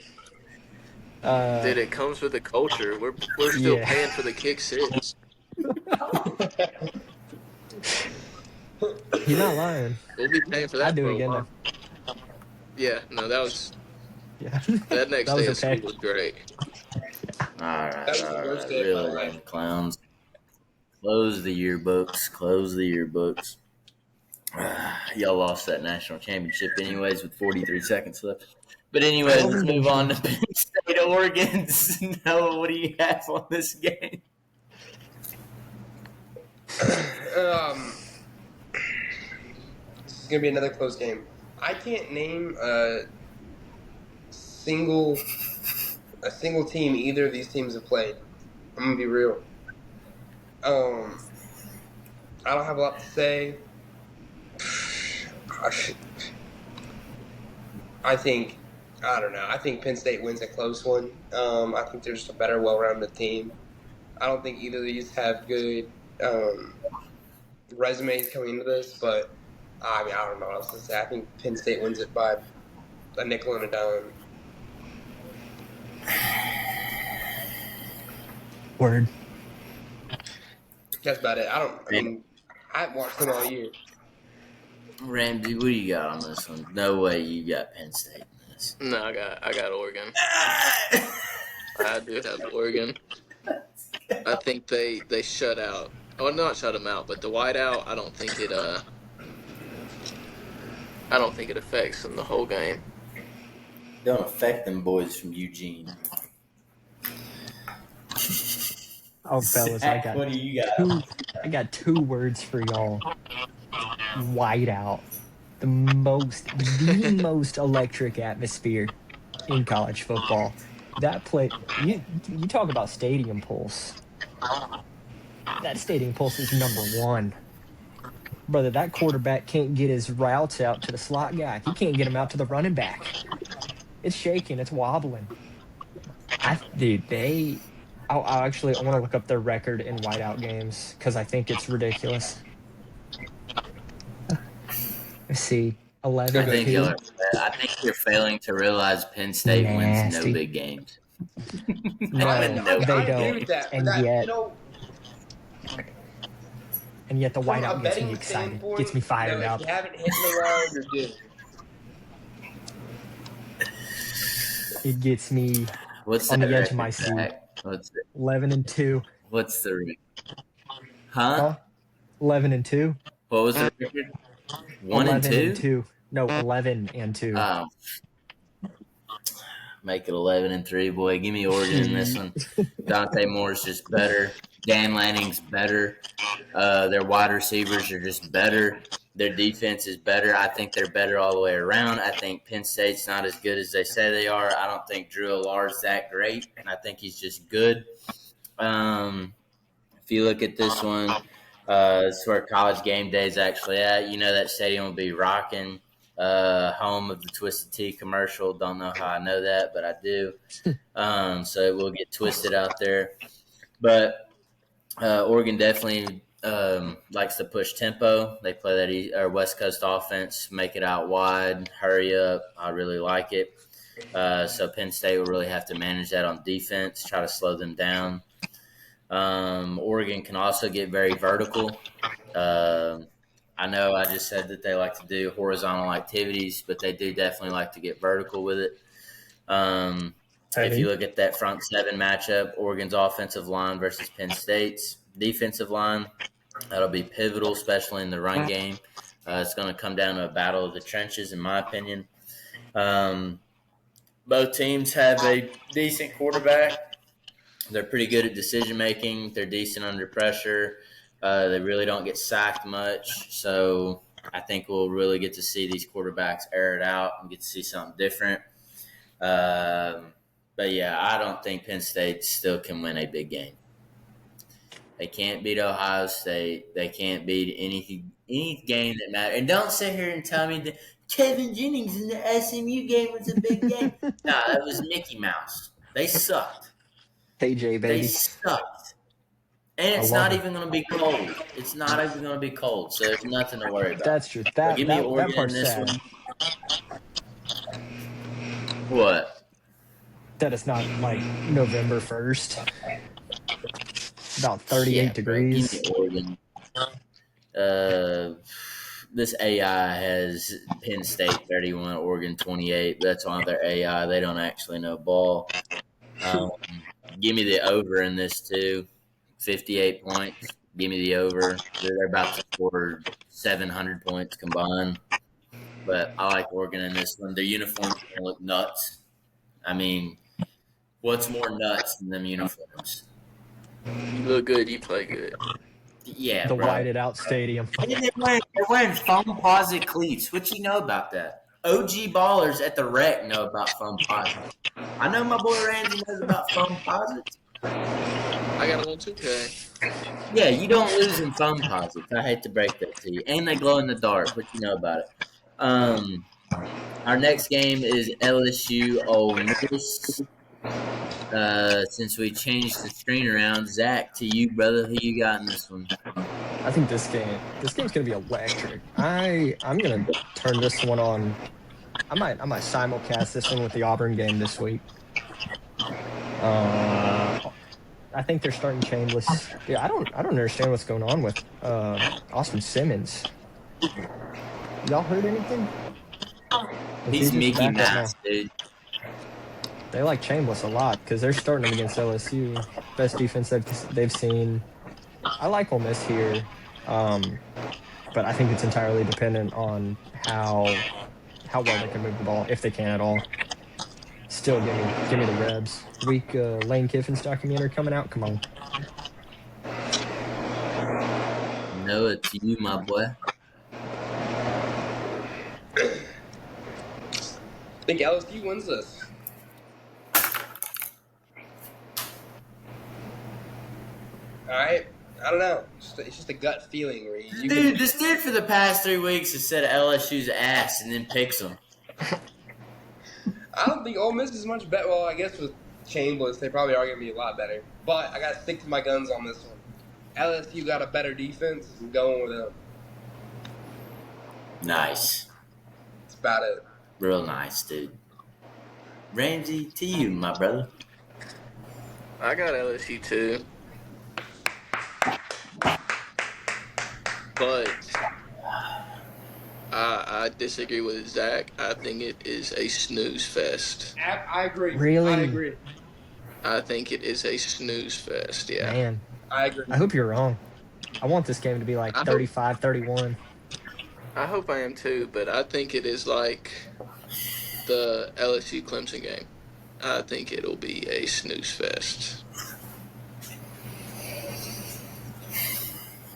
Dude, it comes with the culture. We're still paying for the kick six. You're not lying. We'll be paying for that. I'd do it again though. Yeah, no, that was. Yeah. That next day of school was great. Alright, really, clowns. Close the yearbooks. Y'all lost that national championship anyways with 43 seconds left. But anyways, let's move on to Penn State, Oregon. Noah, what do you have on this game? This is going to be another close game. I can't name a single team either of these teams have played. I'm going to be real. I don't have a lot to say. I think I don't know. I think Penn State wins a close one. I think there's a better, well-rounded team. I don't think either of these have good resumes coming into this, but I mean, I don't know what else to say. I think Penn State wins it by a nickel and a dime. Word. That's about it. I haven't watched them all year. Ramsey, what do you got on this one? No way you got Penn State in this. No, I got Oregon. I do have Oregon. I think they shut out. Oh, not shut them out, but the whiteout. I don't think it affects them the whole game. Don't affect them boys from Eugene. Oh, fellas, Zach, what do you got? I got 2 words for y'all. Whiteout. The most electric atmosphere in college football. That play, you talk about stadium pulse. That stadium pulse is number 1. Brother, that quarterback can't get his routes out to the slot guy. He can't get them out to the running back. It's shaking. It's wobbling. I want to look up their record in whiteout games because I think it's ridiculous. Let's see. 11. I think you're failing to realize Penn State wins no big games. No, they don't. With that, And that, yet, you know, the from a whiteout gets me betting excited. standpoint, Gets me fired you know, up. If you haven't hit in a round, you're good. It gets me What's on the the edge of my record, seat. Zach? 11-2. What's the record? Huh? 11-2. What was the record? 1 and 2? No, 11-2. Oh. Make it 11-3, boy. Give me Oregon in this one. Dante Moore's just better. Dan Lanning's better. Their wide receivers are just better. Their defense is better. I think they're better all the way around. I think Penn State's not as good as they say they are. I don't think Drew Allar's that great. I think he's just good. If you look at this one, it's where College Game Day is actually at. You know that stadium will be rocking. Home of the Twisted Tea commercial. Don't know how I know that, but I do. So it will get twisted out there. But Oregon definitely likes to push tempo. They play that West Coast offense, make it out wide, hurry up. I really like it. So Penn State will really have to manage that on defense, try to slow them down. Oregon can also get very vertical. I know I just said that they like to do horizontal activities, but they do definitely like to get vertical with it. If you look at that front 7 matchup, Oregon's offensive line versus Penn State's defensive line, that'll be pivotal, especially in the run game. It's going to come down to a battle of the trenches, in my opinion. Both teams have a decent quarterback. They're pretty good at decision-making. They're decent under pressure. They really don't get sacked much. So I think we'll really get to see these quarterbacks air it out and get to see something different. But, yeah, I don't think Penn State still can win a big game. They can't beat Ohio State. They can't beat any game that matters. And don't sit here and tell me that Kevin Jennings in the SMU game was a big game. No, that was Mickey Mouse. They sucked. KJ, baby. They sucked. And it's not even going to be cold. It's not even going to be cold, so there's nothing to worry about. That's true. Give me Oregon that part's in this sad. one. What? That it's not like November 1st. About 38 degrees. Give me Oregon. This AI has Penn State 31, Oregon 28. That's on their AI. They don't actually know ball. Give me the over in this too. 58 points. Give me the over. They're about to score 700 points combined. But I like Oregon in this one. Their uniforms are going to look nuts. I mean, what's more nuts than them uniforms? You look good. You play good. Yeah, The bro. whited out stadium. And they're wearing foam-posite cleats. What you know about that? OG ballers at the rec know about foam-posite. I know my boy Ramsey knows about foam-posite. I got a little 2K. Yeah, you don't lose in foam-posite. I hate to break that to you. And they glow in the dark. What you know about it? Our next game is LSU Ole Miss. Since we changed the screen around, Zach, to you, brother, who you got in this one? I think this game's gonna be electric. I'm gonna turn this one on. I might simulcast this one with the Auburn game this week. I think they're starting Chambliss. Yeah, I don't understand what's going on with Austin Simmons. Y'all heard anything? He's just Mickey back up Mouse, dude. They like Chambliss a lot because they're starting him against LSU. Best defense they've seen. I like Ole Miss here, but I think it's entirely dependent on how well they can move the ball, if they can at all. Still, give me the Rebs. Week Lane Kiffin's documentary coming out. Come on. No, it's you, my boy. I think LSU wins this. All right. I don't know. It's just a gut feeling, Reed. Dude, this dude for the past 3 weeks has said LSU's ass and then picks them. I don't think Ole Miss is much better. Well, I guess with Chambliss, they probably are going to be a lot better. But I got to stick to my guns on this one. LSU got a better defense. I'm going with them. Nice. That's about it. Real nice, dude. Ramsey, to you, my brother. I got LSU too. But I disagree with Zach. I think it is a snooze fest. I agree. Really? I agree. I think it is a snooze fest, yeah. Man, I agree. I hope you're wrong. I want this game to be like 35-31. I hope I am too, but I think it is like the LSU Clemson game. I think it'll be a snooze fest.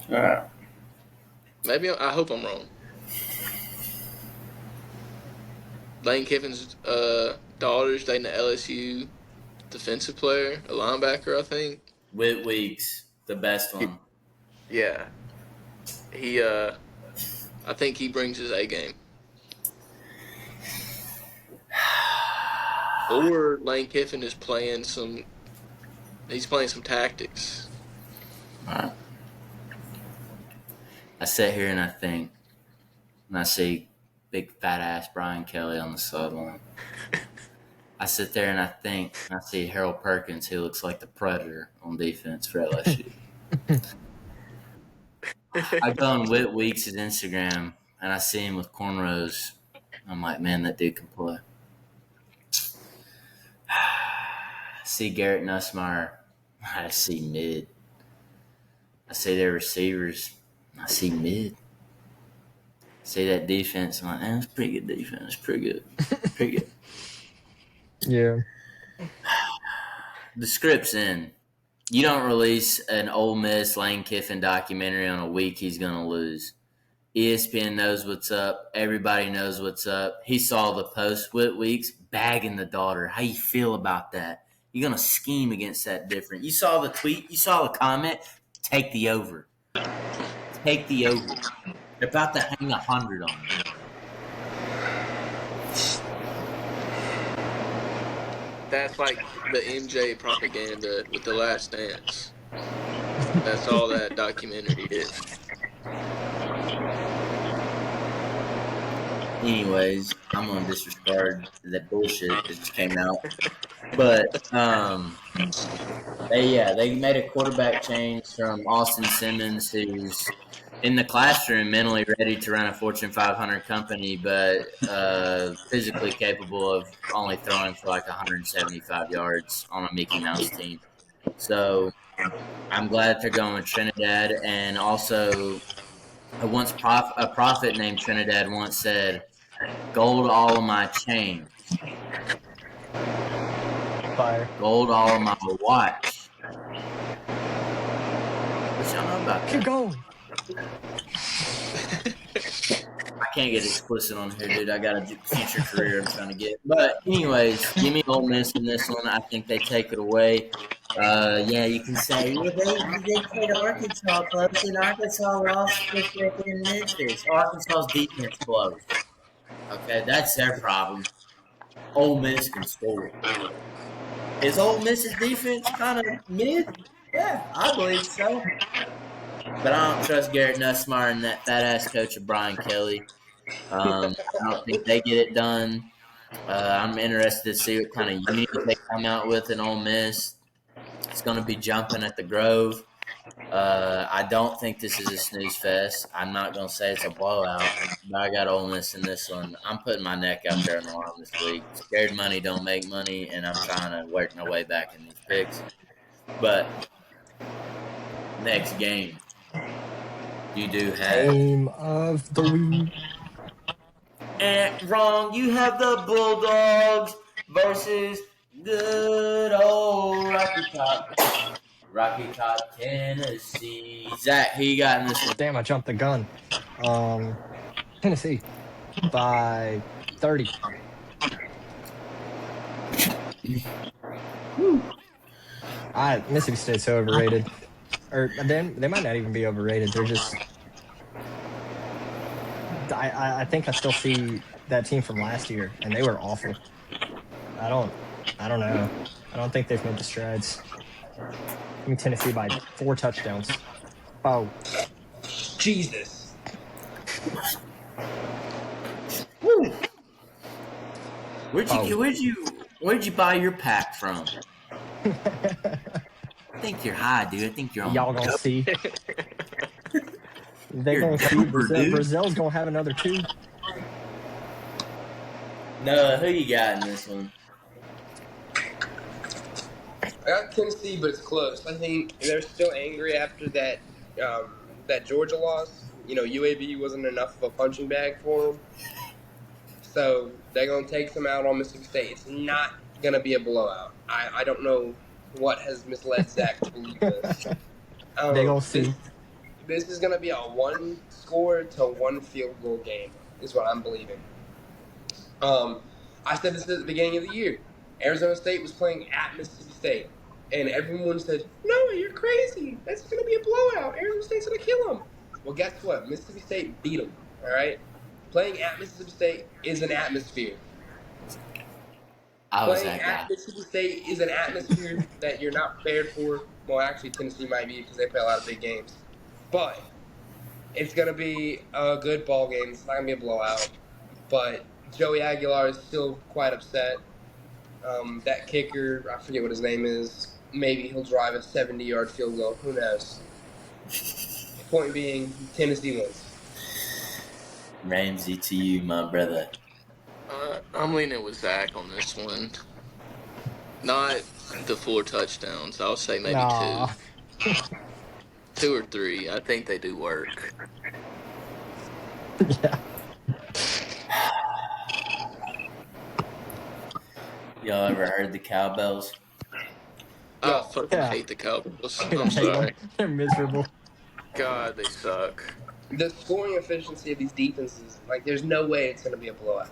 All right. Maybe I hope I'm wrong. Lane Kiffin's daughter's dating an LSU defensive player, a linebacker, I think. Whit Weeks, the best one. Yeah. He, I think he brings his A game. Or Lane Kiffin is playing some tactics. All right. I sit here and I think, and I see big fat ass Brian Kelly on the sideline. I sit there and I think, and I see Harold Perkins, who looks like the Predator on defense for LSU. I go on Whit Weeks' Instagram and I see him with cornrows. I'm like, man, that dude can play. I see Garrett Nussmeier. I see mid. I see their receivers. I see mid. I see that defense. I'm like, that's pretty good defense. Pretty good. Pretty good. Yeah. The script's in. You don't release an Ole Miss Lane Kiffin documentary on a week he's going to lose. ESPN knows what's up. Everybody knows what's up. He saw the post Whit Weeks bagging the daughter. How you feel about that? You're going to scheme against that different. You saw the tweet. You saw the comment. Take the over. Take the over. They're about to hang 100 on you. That's like the MJ propaganda with The Last Dance. That's all that documentary is. Anyways, I'm going to disregard that bullshit that just came out. But, they made a quarterback change from Austin Simmons, who's in the classroom mentally ready to run a Fortune 500 company, but physically capable of only throwing for like 175 yards on a Mickey Mouse team. So I'm glad they're going with Trinidad. And also, a prophet named Trinidad once said, "Gold all of my chains. Fire. Gold all of my watch." What y'all know about that? Keep going. I can't get explicit on here, dude. I got a future career I'm trying to get. But anyways, give me Ole Miss in this one. I think they take it away. You can say, they played Arkansas close, and Arkansas lost in Memphis. Arkansas's defense close. Okay, that's their problem. Ole Miss can score. Is Ole Miss's defense kind of mid? Yeah, I believe so. But I don't trust Garrett Nussmeyer and that fat ass coach of Brian Kelly. I don't think they get it done. I'm interested to see what kind of unit they come out with in Ole Miss. It's going to be jumping at the Grove. I don't think this is a snooze fest. I'm not going to say it's a blowout, but I got Ole Miss in this one. I'm putting my neck out there on the line this week. Scared money don't make money, and I'm trying to work my way back in these picks. But next game, you do have Game of the week. wrong. You have the Bulldogs versus good old Rocky Top, Tennessee. Zach, who you got in this one? Damn, I jumped the gun. Tennessee by 30. Mississippi State's so overrated. Or they might not even be overrated. They're just. I think I still see that team from last year, and they were awful. I don't know. I don't think they've made the strides. I mean, Tennessee by 4 touchdowns. Oh, Jesus. Where'd you buy your pack from? I think you're high, dude. I think you're on. y'all gonna see. They're You're gonna see dumber, dude. Brazil's gonna have another 2. No, who you got in this one? I got Tennessee, but it's close. I think they're still angry after that that Georgia loss. You know, UAB wasn't enough of a punching bag for them. So they're going to take some out on Mississippi State. It's not going to be a blowout. I don't know what has misled Zach to believe this. They gonna see. This is going to be a 1-score to 1 field goal game, is what I'm believing. I said this at the beginning of the year. Arizona State was playing at Mississippi State, and everyone said, "No, you're crazy. That's going to be a blowout. Arizona State's going to kill them." Well, guess what? Mississippi State beat them. All right. Playing at Mississippi State is an atmosphere. I was Playing that guy. at Mississippi State is an atmosphere that you're not prepared for. Well, actually, Tennessee might be because they play a lot of big games. But it's going to be a good ball game. It's not going to be a blowout. But Joey Aguilar is still quite upset. That kicker, I forget what his name is. Maybe he'll drive a 70-yard field goal. Who knows? Point being, Tennessee wins. Ramsey to you, my brother. I'm leaning with Zach on this one. Not the 4 touchdowns. I'll say maybe Nah. 2. 2 or 3. I think they do work. Yeah. Y'all ever heard the cowbells? I fucking Yeah. hate the Cowboys. I I'm hate sorry. them. They're miserable. God, they suck. The scoring efficiency of these defenses, like, there's no way it's going to be a blowout.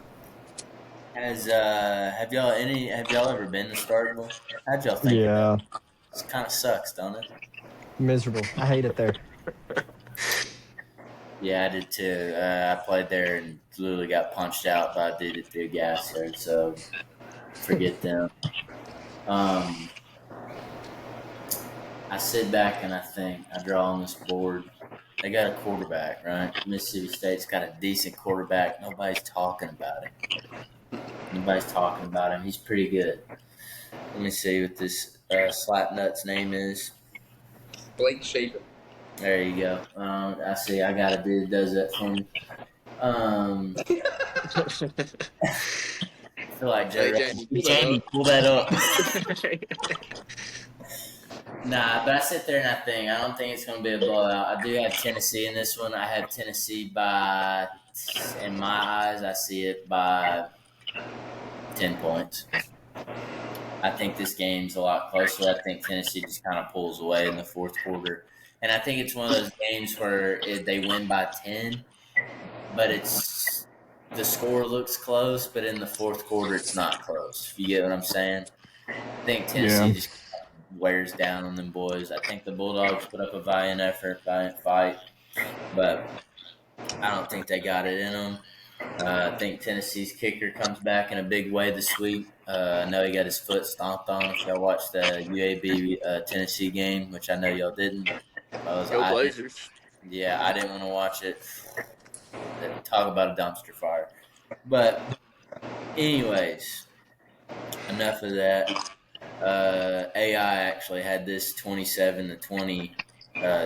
Have y'all ever been to Starkville? How'd y'all think? Yeah. Of it? It kind of sucks, don't it? Miserable. I hate it there. Yeah, I did too. I played there and literally got punched out by a dude at the gas there, so forget them. I sit back and I think, I draw on this board. They got a quarterback, right? Mississippi State's got a decent quarterback. Nobody's talking about him. He's pretty good. Let me see what this Slapnut's name is. Blake Shapen. There you go. I see. I got a dude that does that for me. I feel like Joe. Hey, Jamie, pull that up. Nah, but I sit there and I think I don't think it's going to be a blowout. I do have Tennessee in this one. I have Tennessee by, in my eyes, I see it by 10 points. I think this game's a lot closer. I think Tennessee just kind of pulls away in the fourth quarter. And I think it's one of those games where they win by 10, but the score looks close, but in the fourth quarter it's not close. You get what I'm saying? I think Tennessee just wears down on them boys. I think the Bulldogs put up a valiant effort, valiant fight, but I don't think they got it in them. I think Tennessee's kicker comes back in a big way this week. I know he got his foot stomped on. If y'all watched the UAB Tennessee game, which I know y'all didn't, Go Blazers. I didn't want to watch it. Talk about a dumpster fire. But anyways, enough of that. AI actually had this 27-20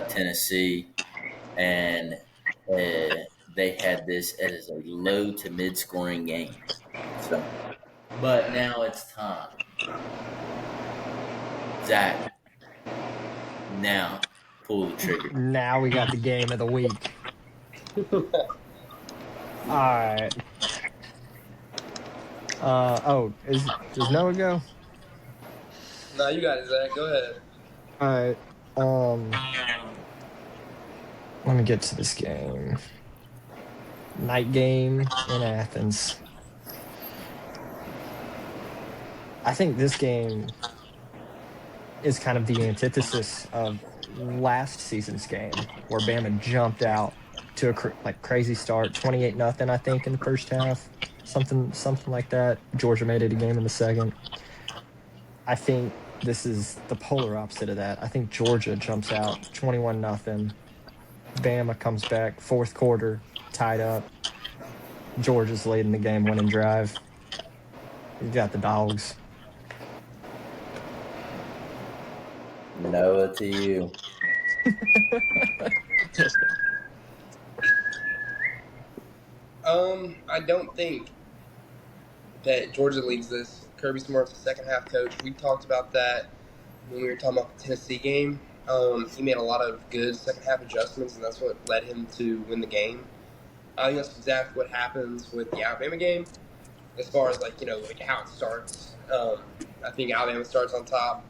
Tennessee, and they had this as a low to mid scoring game. So, but now it's time. Zach, now pull the trigger. Now we got the game of the week. All right. Does Noah go? No, you got it, Zach. Go ahead. All right. Let me get to this game. Night game in Athens. I think this game is kind of the antithesis of last season's game, where Bama jumped out to a crazy start, 28-0, I think, in the first half, something like that. Georgia made it a game in the second. I think this is the polar opposite of that. I think Georgia jumps out 21-0. Bama comes back, fourth quarter, tied up. Georgia's leading the game, winning drive. You got the dogs. Noah to you. I don't think that Georgia leads this. Kirby Smart's the second half coach. We talked about that when we were talking about the Tennessee game. He made a lot of good second half adjustments, and that's what led him to win the game. I think that's exactly what happens with the Alabama game, as far as like how it starts. I think Alabama starts on top,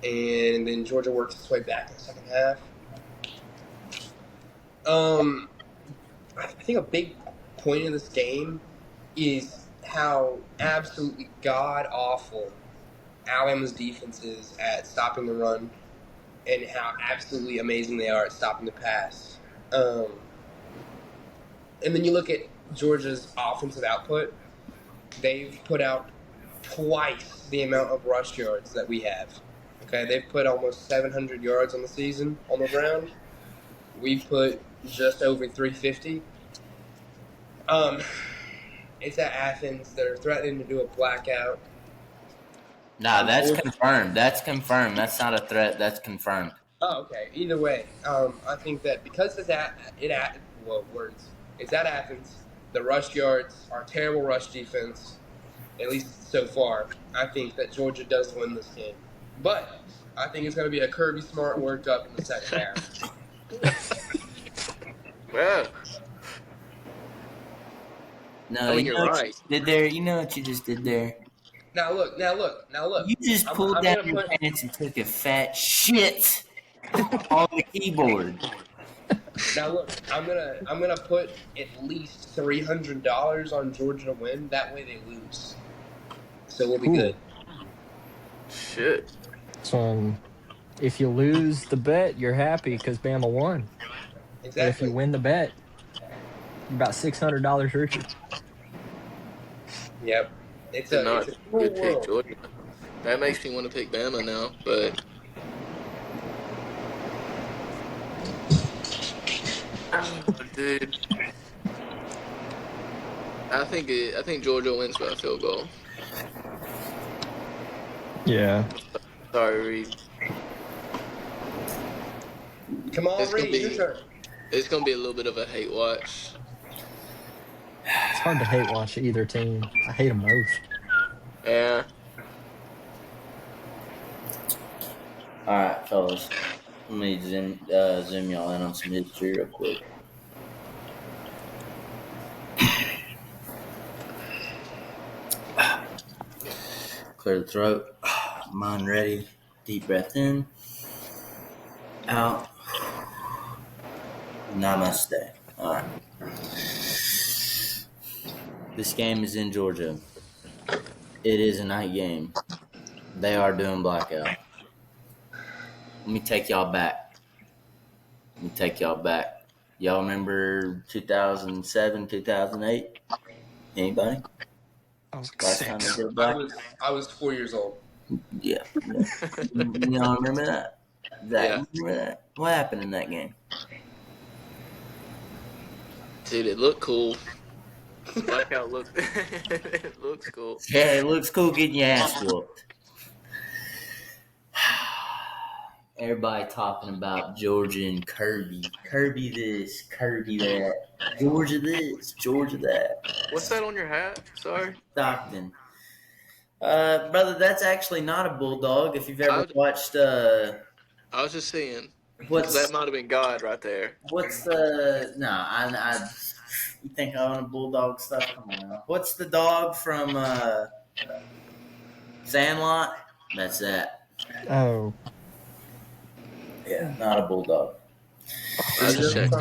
and then Georgia works its way back in the second half. I think a big point of this game is how absolutely god-awful Alabama's defense is at stopping the run and how absolutely amazing they are at stopping the pass. And then you look at Georgia's offensive output. They've put out twice the amount of rush yards that we have. Okay, they've put almost 700 yards on the season on the ground. We've put just over 350. It's at Athens. They're threatening to do a blackout. Nah, that's confirmed. That's confirmed. That's not a threat. That's confirmed. Oh, okay. Either way, I think that because it's at Athens. The rush yards are terrible rush defense, at least so far. I think that Georgia does win this game, but I think it's going to be a Kirby Smart workup in the second half. Yeah. No, you know what you did there? You know what you just did there? Now look. You just pulled down your pants and took a fat shit on the keyboard. Now look, I'm gonna put at least $300 on Georgia to win. That way they lose, so we'll be good. Shit. So, if you lose the bet, you're happy because Bama won. Exactly. But if you win the bet, you're about $600 richer. Yep. It's a cool good pick, world. Georgia. That makes me want to pick Bama now, but dude, I think Georgia wins by a field goal. Yeah. Sorry, Reed. Come on, Reed, your turn. It's gonna be a little bit of a hate watch. It's hard to hate watch either team. I hate them both. Yeah. All right, fellas. Let me zoom y'all in on some history real quick. Clear the throat. Mind ready. Deep breath in. Out. Namaste. All right. This game is in Georgia. It is a night game. They are doing blackout. Let me take y'all back. Y'all remember 2007, 2008? Anybody? I was Last time they 6. did I black? was 4 years old. Yeah. Y'all remember that? Yeah. You remember that? What happened in that game? Dude, it looked cool. Blackout look. It looks cool. Yeah, it looks cool getting your ass whooped. Everybody talking about Georgia and Kirby. Kirby this, Kirby that. Georgia this, Georgia that. What's that on your hat? Sorry. Stockton. Brother, that's actually not a bulldog. If you've ever watched, I was just saying. what's That might have been God right there. no, I you think I own a bulldog stuff? Come on now. What's the dog from Sandlot? That's that. Oh, Yeah, not a bulldog. I just checked.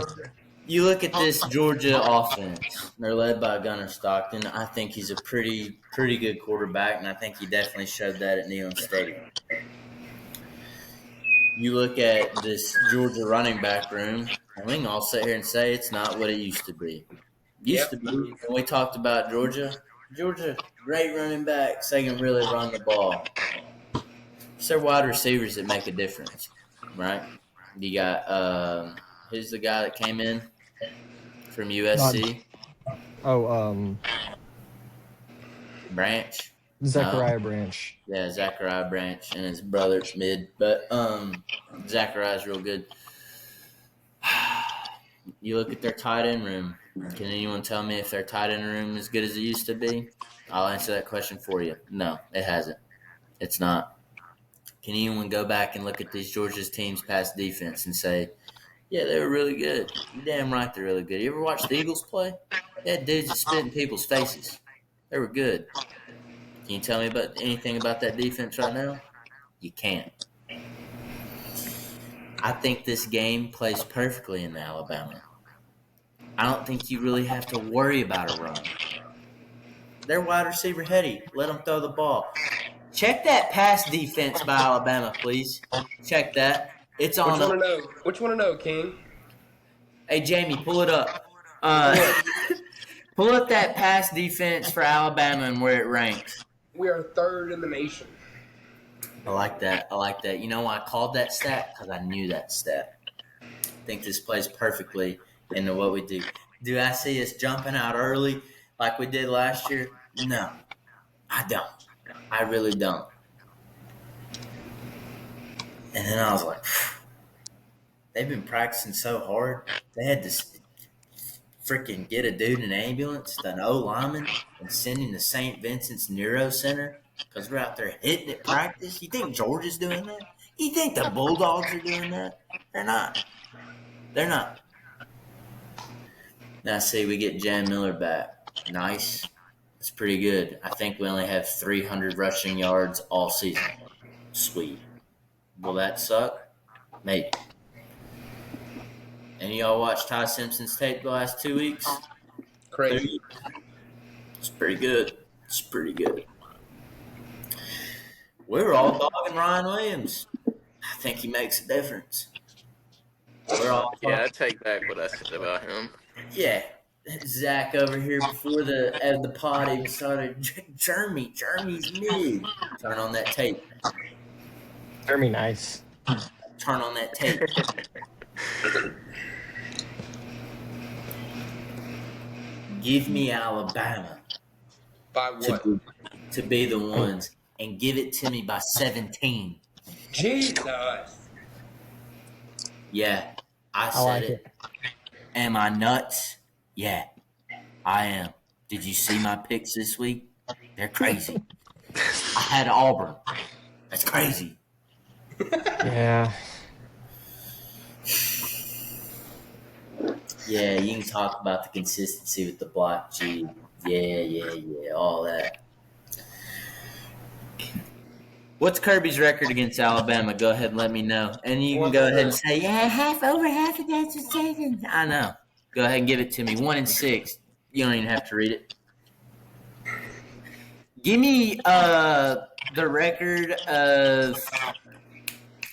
You look at this Georgia offense. They're led by Gunnar Stockton. I think he's a pretty good quarterback, and I think he definitely showed that at Neyland Stadium. You look at this Georgia running back room, and we can all sit here and say it's not what it used to be. Used to be when we talked about Georgia, great running backs. They can really run the ball. It's their wide receivers that make a difference, right? You got who's the guy that came in from USC? Branch. Zachariah Branch. Yeah, Zachariah Branch and his brother's mid, but Zachariah's real good. You look at their tight end room. Can anyone tell me if their tight end room is as good as it used to be? I'll answer that question for you. No, it hasn't. It's not. Can anyone go back and look at these Georgia's teams past defense and say, yeah, they were really good? You're damn right they're really good. You ever watch the Eagles play? They had dudes that spit in people's faces. They were good. Can you tell me about anything about that defense right now? You can't. I think this game plays perfectly in Alabama. I don't think you really have to worry about a run. They're wide receiver heady. Let them throw the ball. Check that pass defense by Alabama, please. Check that. It's on. Which one to know, King? Hey, Jamie, pull it up. Pull up that pass defense for Alabama and where it ranks. We are third in the nation. I like that. You know why I called that stat? Because I knew that stat. I think this plays perfectly into what we do. Do I see us jumping out early like we did last year? No, I don't. I really don't. And then I was like, they've been practicing so hard. They had to freaking get a dude in an ambulance, an O-lineman, and send him to St. Vincent's Neuro Center because we're out there hitting at practice. You think Georgia's doing that? You think the Bulldogs are doing that? They're not. They're not. Now, see, we get Jan Miller back. Nice. That's pretty good. I think we only have 300 rushing yards all season. Sweet. Will that suck? Maybe. And y'all watch Ty Simpson's tape the last 2 weeks? Crazy. It's pretty good. We're all dogging Ryan Williams. I think he makes a difference. We're all I take back what I said about him. Yeah. Zach over here before the pod even started. Jeremy's mid. Turn on that tape. Jeremy, nice. Turn on that tape. Give me Alabama. By what? To be the ones. And give it to me by 17. Jesus. Yeah, I said like it. Am I nuts? Yeah, I am. Did you see my picks this week? They're crazy. I had Auburn. That's crazy. Yeah. Yeah, you can talk about the consistency with the block G. Yeah, all that. What's Kirby's record against Alabama? Go ahead and let me know. And you can go ahead and say, over half against the season. I know. Go ahead and give it to me. 1-6. You don't even have to read it. Give me the record of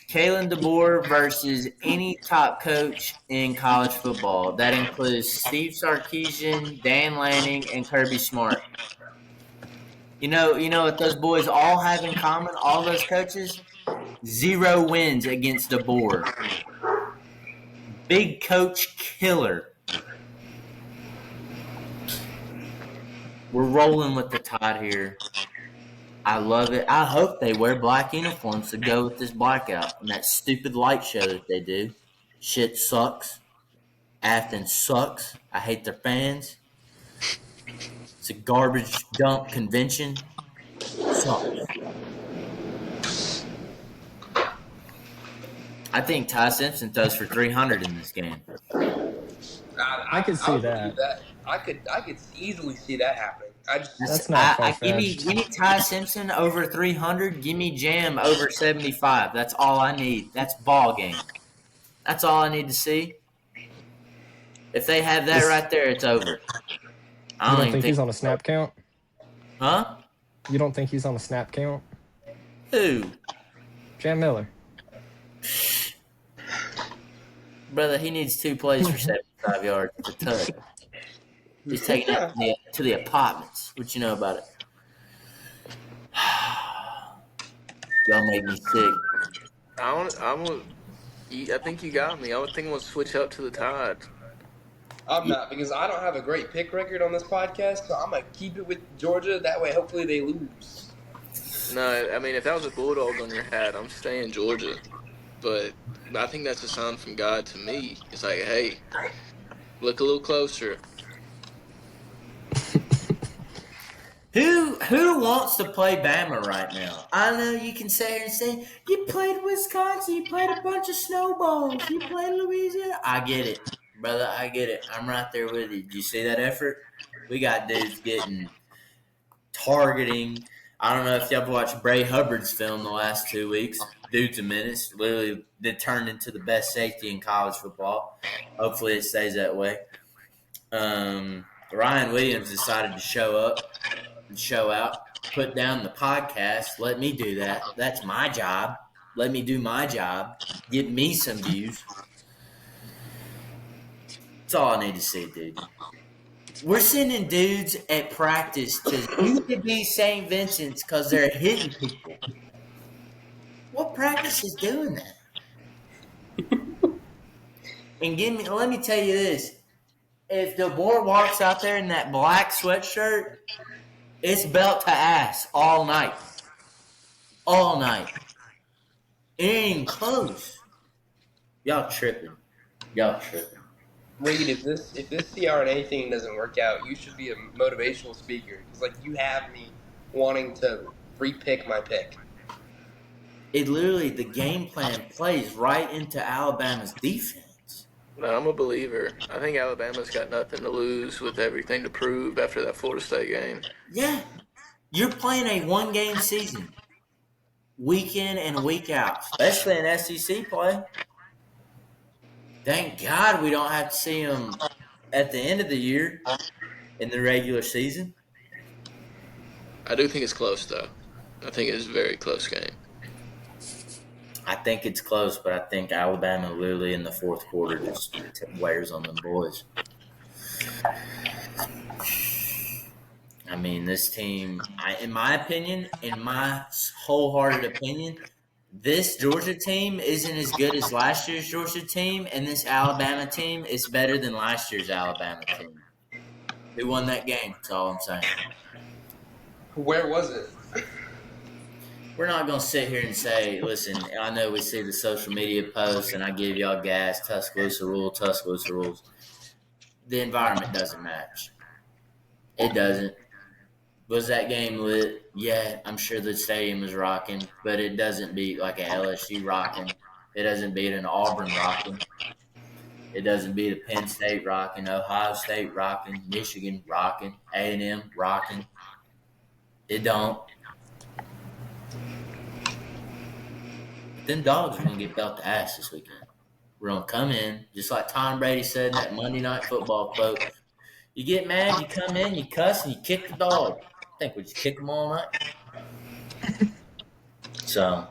Kalen DeBoer versus any top coach in college football. That includes Steve Sarkisian, Dan Lanning, and Kirby Smart. You know what those boys all have in common, all those coaches? 0 wins against DeBoer. Big coach killer. We're rolling with the Tide here. I love it. I hope they wear black uniforms to go with this blackout and that stupid light show that they do. Shit sucks. Athens sucks. I hate their fans. It's a garbage dump convention. Sucks. I think Ty Simpson throws for 300 in this game. I could see would that. do that. I could easily see that happening. That's not give me far-fetched. Ty Simpson over 300. Give me Jam over 75. That's all I need. That's ball game. That's all I need to see. If they have that right there, it's over. I You don't don't even think he's on a snap count? Huh? You don't think he's on a snap count? Who? Jam Miller. Brother, he needs 2 plays for 75 yards to touch. He's taking it to the apartments. What you know about it? Y'all make me sick. I think you got me. I would think we'll switch up to the Tide. I'm not, because I don't have a great pick record on this podcast, so I'm going to keep it with Georgia. That way, hopefully, they lose. No, I mean, if that was a bulldog on your hat, I'm staying Georgia. But I think that's a sign from God to me. It's like, hey, look a little closer. Who wants to play Bama right now? I know you can sit here and say, you played Wisconsin, you played a bunch of snowballs, you played Louisiana. I get it, brother, I get it. I'm right there with you. Do you see that effort? We got dudes targeting. I don't know if y'all watched Bray Hubbard's film the last 2 weeks. Dude's a menace. Literally been turned into the best safety in college football. Hopefully it stays that way. Ryan Williams decided to show up and show out, put down the podcast. Let me do that. That's my job. Let me do my job. Get me some views. That's all I need to see, dude. We're sending dudes at practice to UAB St. Vincent's because they're hitting people. What practice is doing that? And let me tell you this. If DeBoer walks out there in that black sweatshirt, it's belt to ass all night. All night. It ain't close. Y'all tripping. Reed, if this CRNA thing doesn't work out, you should be a motivational speaker. It's like you have me wanting to re-pick my pick. It literally, the game plan plays right into Alabama's defense. No, I'm a believer. I think Alabama's got nothing to lose with everything to prove after that Florida State game. Yeah. You're playing a one-game season. Week in and week out. Especially in SEC play. Thank God we don't have to see them at the end of the year in the regular season. I do think it's close, though. I think it's a very close game. I think it's close, but I think Alabama literally in the fourth quarter just wears on them boys. I mean, this team, in my opinion, in my wholehearted opinion, this Georgia team isn't as good as last year's Georgia team, and this Alabama team is better than last year's Alabama team. Who won that game? That's all I'm saying. Where was it? We're not going to sit here and say, listen, I know we see the social media posts, and I give y'all gas, Tuscaloosa rules. The environment doesn't match. It doesn't. Was that game lit? Yeah, I'm sure the stadium was rocking, but it doesn't beat like an LSU rocking. It doesn't beat an Auburn rocking. It doesn't beat a Penn State rocking, Ohio State rocking, Michigan rocking, A&M rocking. It don't. Them dogs are going to get belt to ass this weekend. We're going to come in, just like Tom Brady said in that Monday Night Football quote. You get mad, you come in, you cuss, and you kick the dog. I think we just kick them all night. So,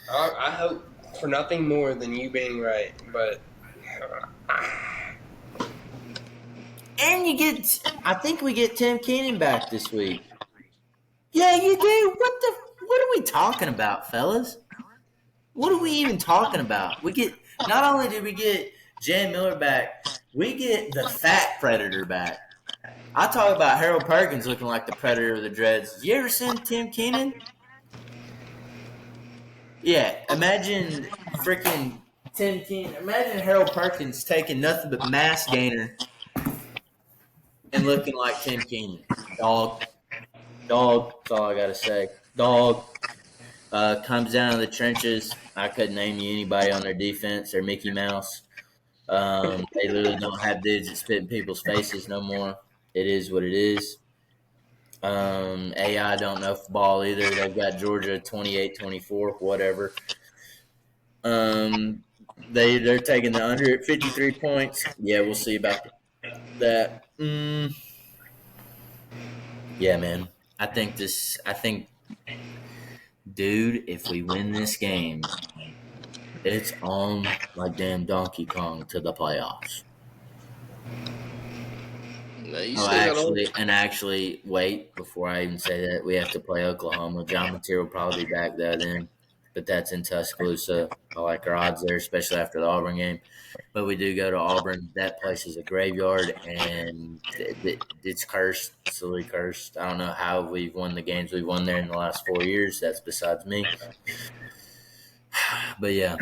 I hope for nothing more than you being right, but And I think we get Tim Keenan back this week. Yeah, you do. What are we talking about, fellas? What are we even talking about? Not only did we get Jay Miller back, we get the fat predator back. I talk about Harold Perkins looking like the predator of the dreads. You ever seen Tim Keenan? Yeah, imagine freaking Tim Keenan. Imagine Harold Perkins taking nothing but mass gainer and looking like Tim Keenan. Dog. That's all I gotta say. Dog. Comes down to the trenches. I couldn't name you anybody on their defense. They're Mickey Mouse. They literally don't have dudes that spit in people's faces no more. It is what it is. AI don't know ball either. They've got Georgia 28-24, whatever. They're taking the under at 53 points. Yeah, we'll see about that. Yeah, man. I think, dude, if we win this game, it's on like damn Donkey Kong to the playoffs. No, actually, wait, before I even say that, we have to play Oklahoma. John Mateer will probably be back there then, but that's in Tuscaloosa. I like our odds there, especially after the Auburn game. But we do go to Auburn. That place is a graveyard, and it's cursed, silly cursed. I don't know how we've won the games we've won there in the last 4 years. That's besides me. But, yeah.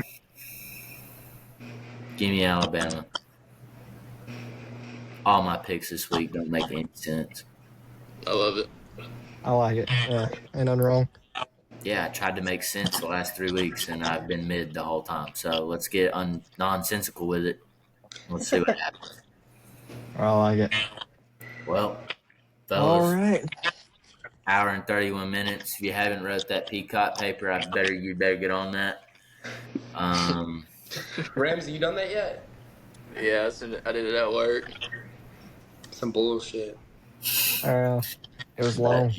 Give me Alabama. All my picks this week don't make any sense. I love it. I like it. Yeah, ain't nothing wrong. Yeah, I tried to make sense the last 3 weeks, and I've been mid the whole time. So let's get nonsensical with it. Let's see what happens. I like it. Well, fellas, all right. Hour and 31 minutes. If you haven't wrote that Peacock paper, you better get on that. Ramsey, you done that yet? Yeah, I did it at work. Some bullshit. It was long.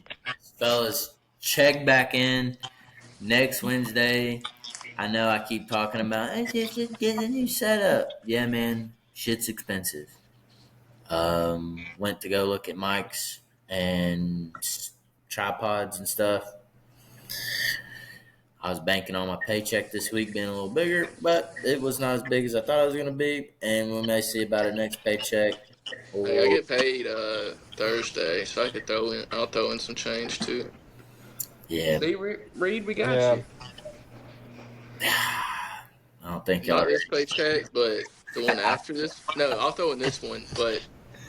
Fellas, check back in next Wednesday. I know I keep talking about just get a new setup. Yeah, man, shit's expensive. Went to go look at mics and tripods and stuff. I was banking on my paycheck this week being a little bigger, but it was not as big as I thought it was going to be. And we may see about our next paycheck. Hey, I get paid Thursday, so I'll throw in some change too. Yeah. See, Reed, we got you. I don't think y'all. Not this paycheck, but the one after this. No, I'll throw in this one, but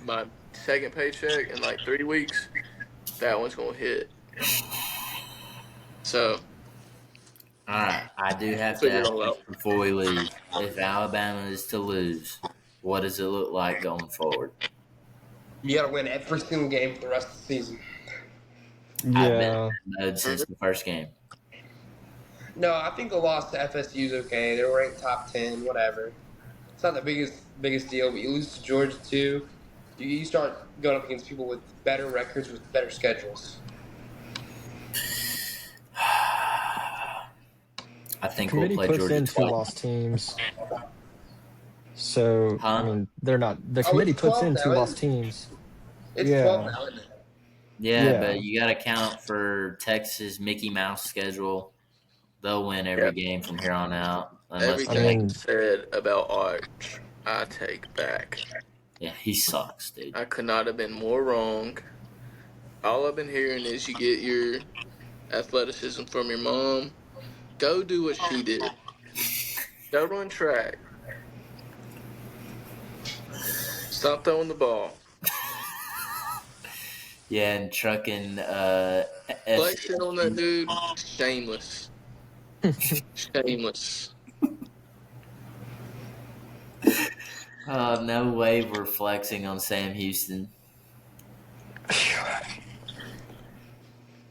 my second paycheck in like 3 weeks, that one's going to hit. So. All right, I do have to ask you before we leave. If Alabama is to lose, what does it look like going forward? You got to win every single game for the rest of the season. Yeah. I've been in that mode since the first game. No, I think the loss to FSU is okay. They were ranked top 10, whatever. It's not the biggest deal, but you lose to Georgia too. You start going up against people with better records, with better schedules. I think Committee we'll play puts Georgia in 2 twice. loss teams. So, Huh? I mean, they're not. The committee it's puts 12 in now, 2 loss isn't it? teams. It's Yeah. 12 now, isn't it? Yeah, but you got to count for Texas Mickey Mouse schedule. They'll win every game from here on out. Everything said about Arch, I take back. Yeah, he sucks, dude. I could not have been more wrong. All I've been hearing is you get your athleticism from your mom. Go do what she did. Go run track. Stop throwing the ball. Yeah, and trucking. Flexing on that dude, shameless. Shameless. No way we're flexing on Sam Houston.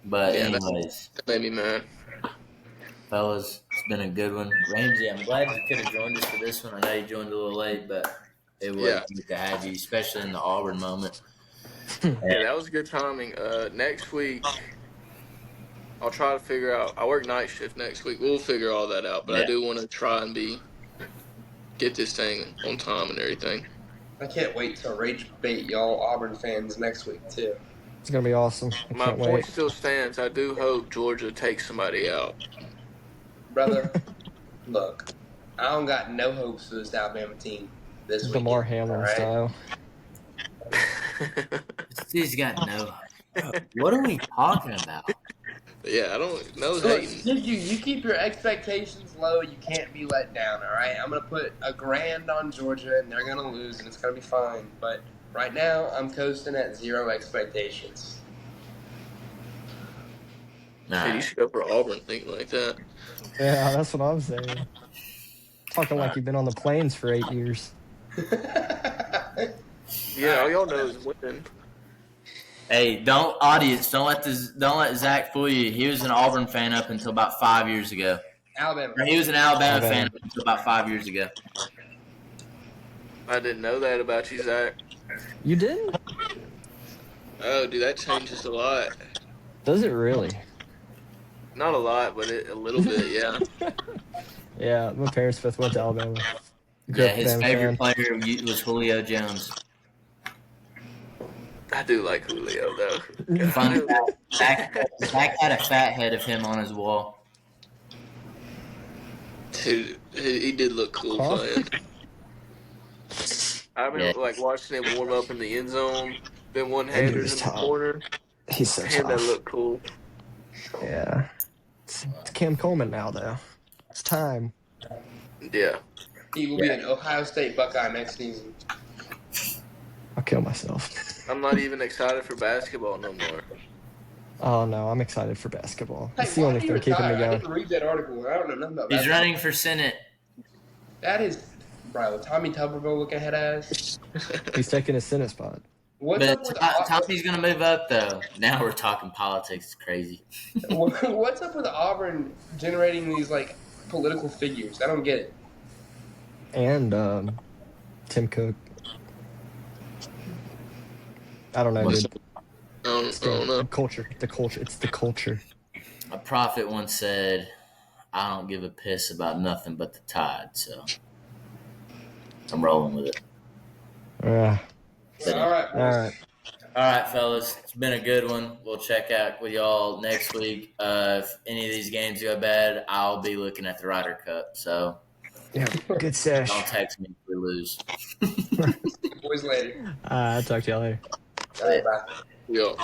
But Yeah, anyways, That made me mad. fellas, it's been a good one. Ramsey, I'm glad you could have joined us for this one. I know you joined a little late, but it was good to have you, especially in the Auburn moment. Yeah, that was good timing. Next week, I'll try to figure out. I work night shift next week. We'll figure all that out. But I Yeah. do want to try and get this thing on time and everything. I can't wait to rage bait y'all Auburn fans next week too. It's gonna be awesome. I My can't point wait. still stands. I do hope Georgia takes somebody out. Brother, look, I don't got no hopes for this Alabama team this week. Damar Hamlin style. He's got no. What are we talking about? Yeah, I don't know. Look, Hating. you keep your expectations low. You can't be let down. All right, I'm gonna put $1,000 on Georgia, and they're gonna lose, and it's gonna be fine. But right now, I'm coasting at 0 expectations. Nah. Hey, you should go for Auburn thinking like that. Yeah, that's what I'm saying. Talking like you've been on the plains for 8 years. Yeah, all y'all know is winning. Hey, don't let Zach fool you. He was an Auburn fan up until about 5 years ago. Alabama. Or he was an Alabama Alabama. fan up until about 5 years ago. I didn't know that about you, Zach. You did? Oh, dude, that changes a lot. Does it really? Not a lot, but a little bit, yeah. Yeah, my parents both went to Alabama. Grew Yeah, up his Alabama favorite fan. player was Julio Jones. I do like Julio, though. Fun fact, Zach had a fat head of him on his wall. Dude, he did look cool Huh? playing. I remember Yeah. watching him warm up in the end zone, then That dude one-handers is in the tough. corner. He's so Man, that tough. looked cool. Yeah. It's Cam Coleman now, though. It's time. Yeah. He will be an Ohio State Buckeye next season. I'll kill myself. I'm not even excited for basketball no more. Oh, no, I'm excited for basketball. Hey, It's the why only did he thing keeping me retire? I going. didn't read that article. I don't know nothing about He's that. running for Senate. That is, bro, Tommy Tuberville looking head ass. He's taking his Senate spot. What's But up with Tommy's going to move up, though. Now we're talking politics. It's crazy. What's up with Auburn generating these like political figures? I don't get it. And Tim Cook. I don't know, What's- dude. I don't know. The culture. It's the culture. A prophet once said, I don't give a piss about nothing but the tide, so I'm rolling with it. Yeah. All right, All right. All right, fellas, it's been a good one. We'll check out with y'all next week. If any of these games go bad, I'll be looking at the Ryder Cup, so Yeah. Good sesh. don't text me if we lose. boys later. I'll talk to y'all later. All right, bye. Yeah.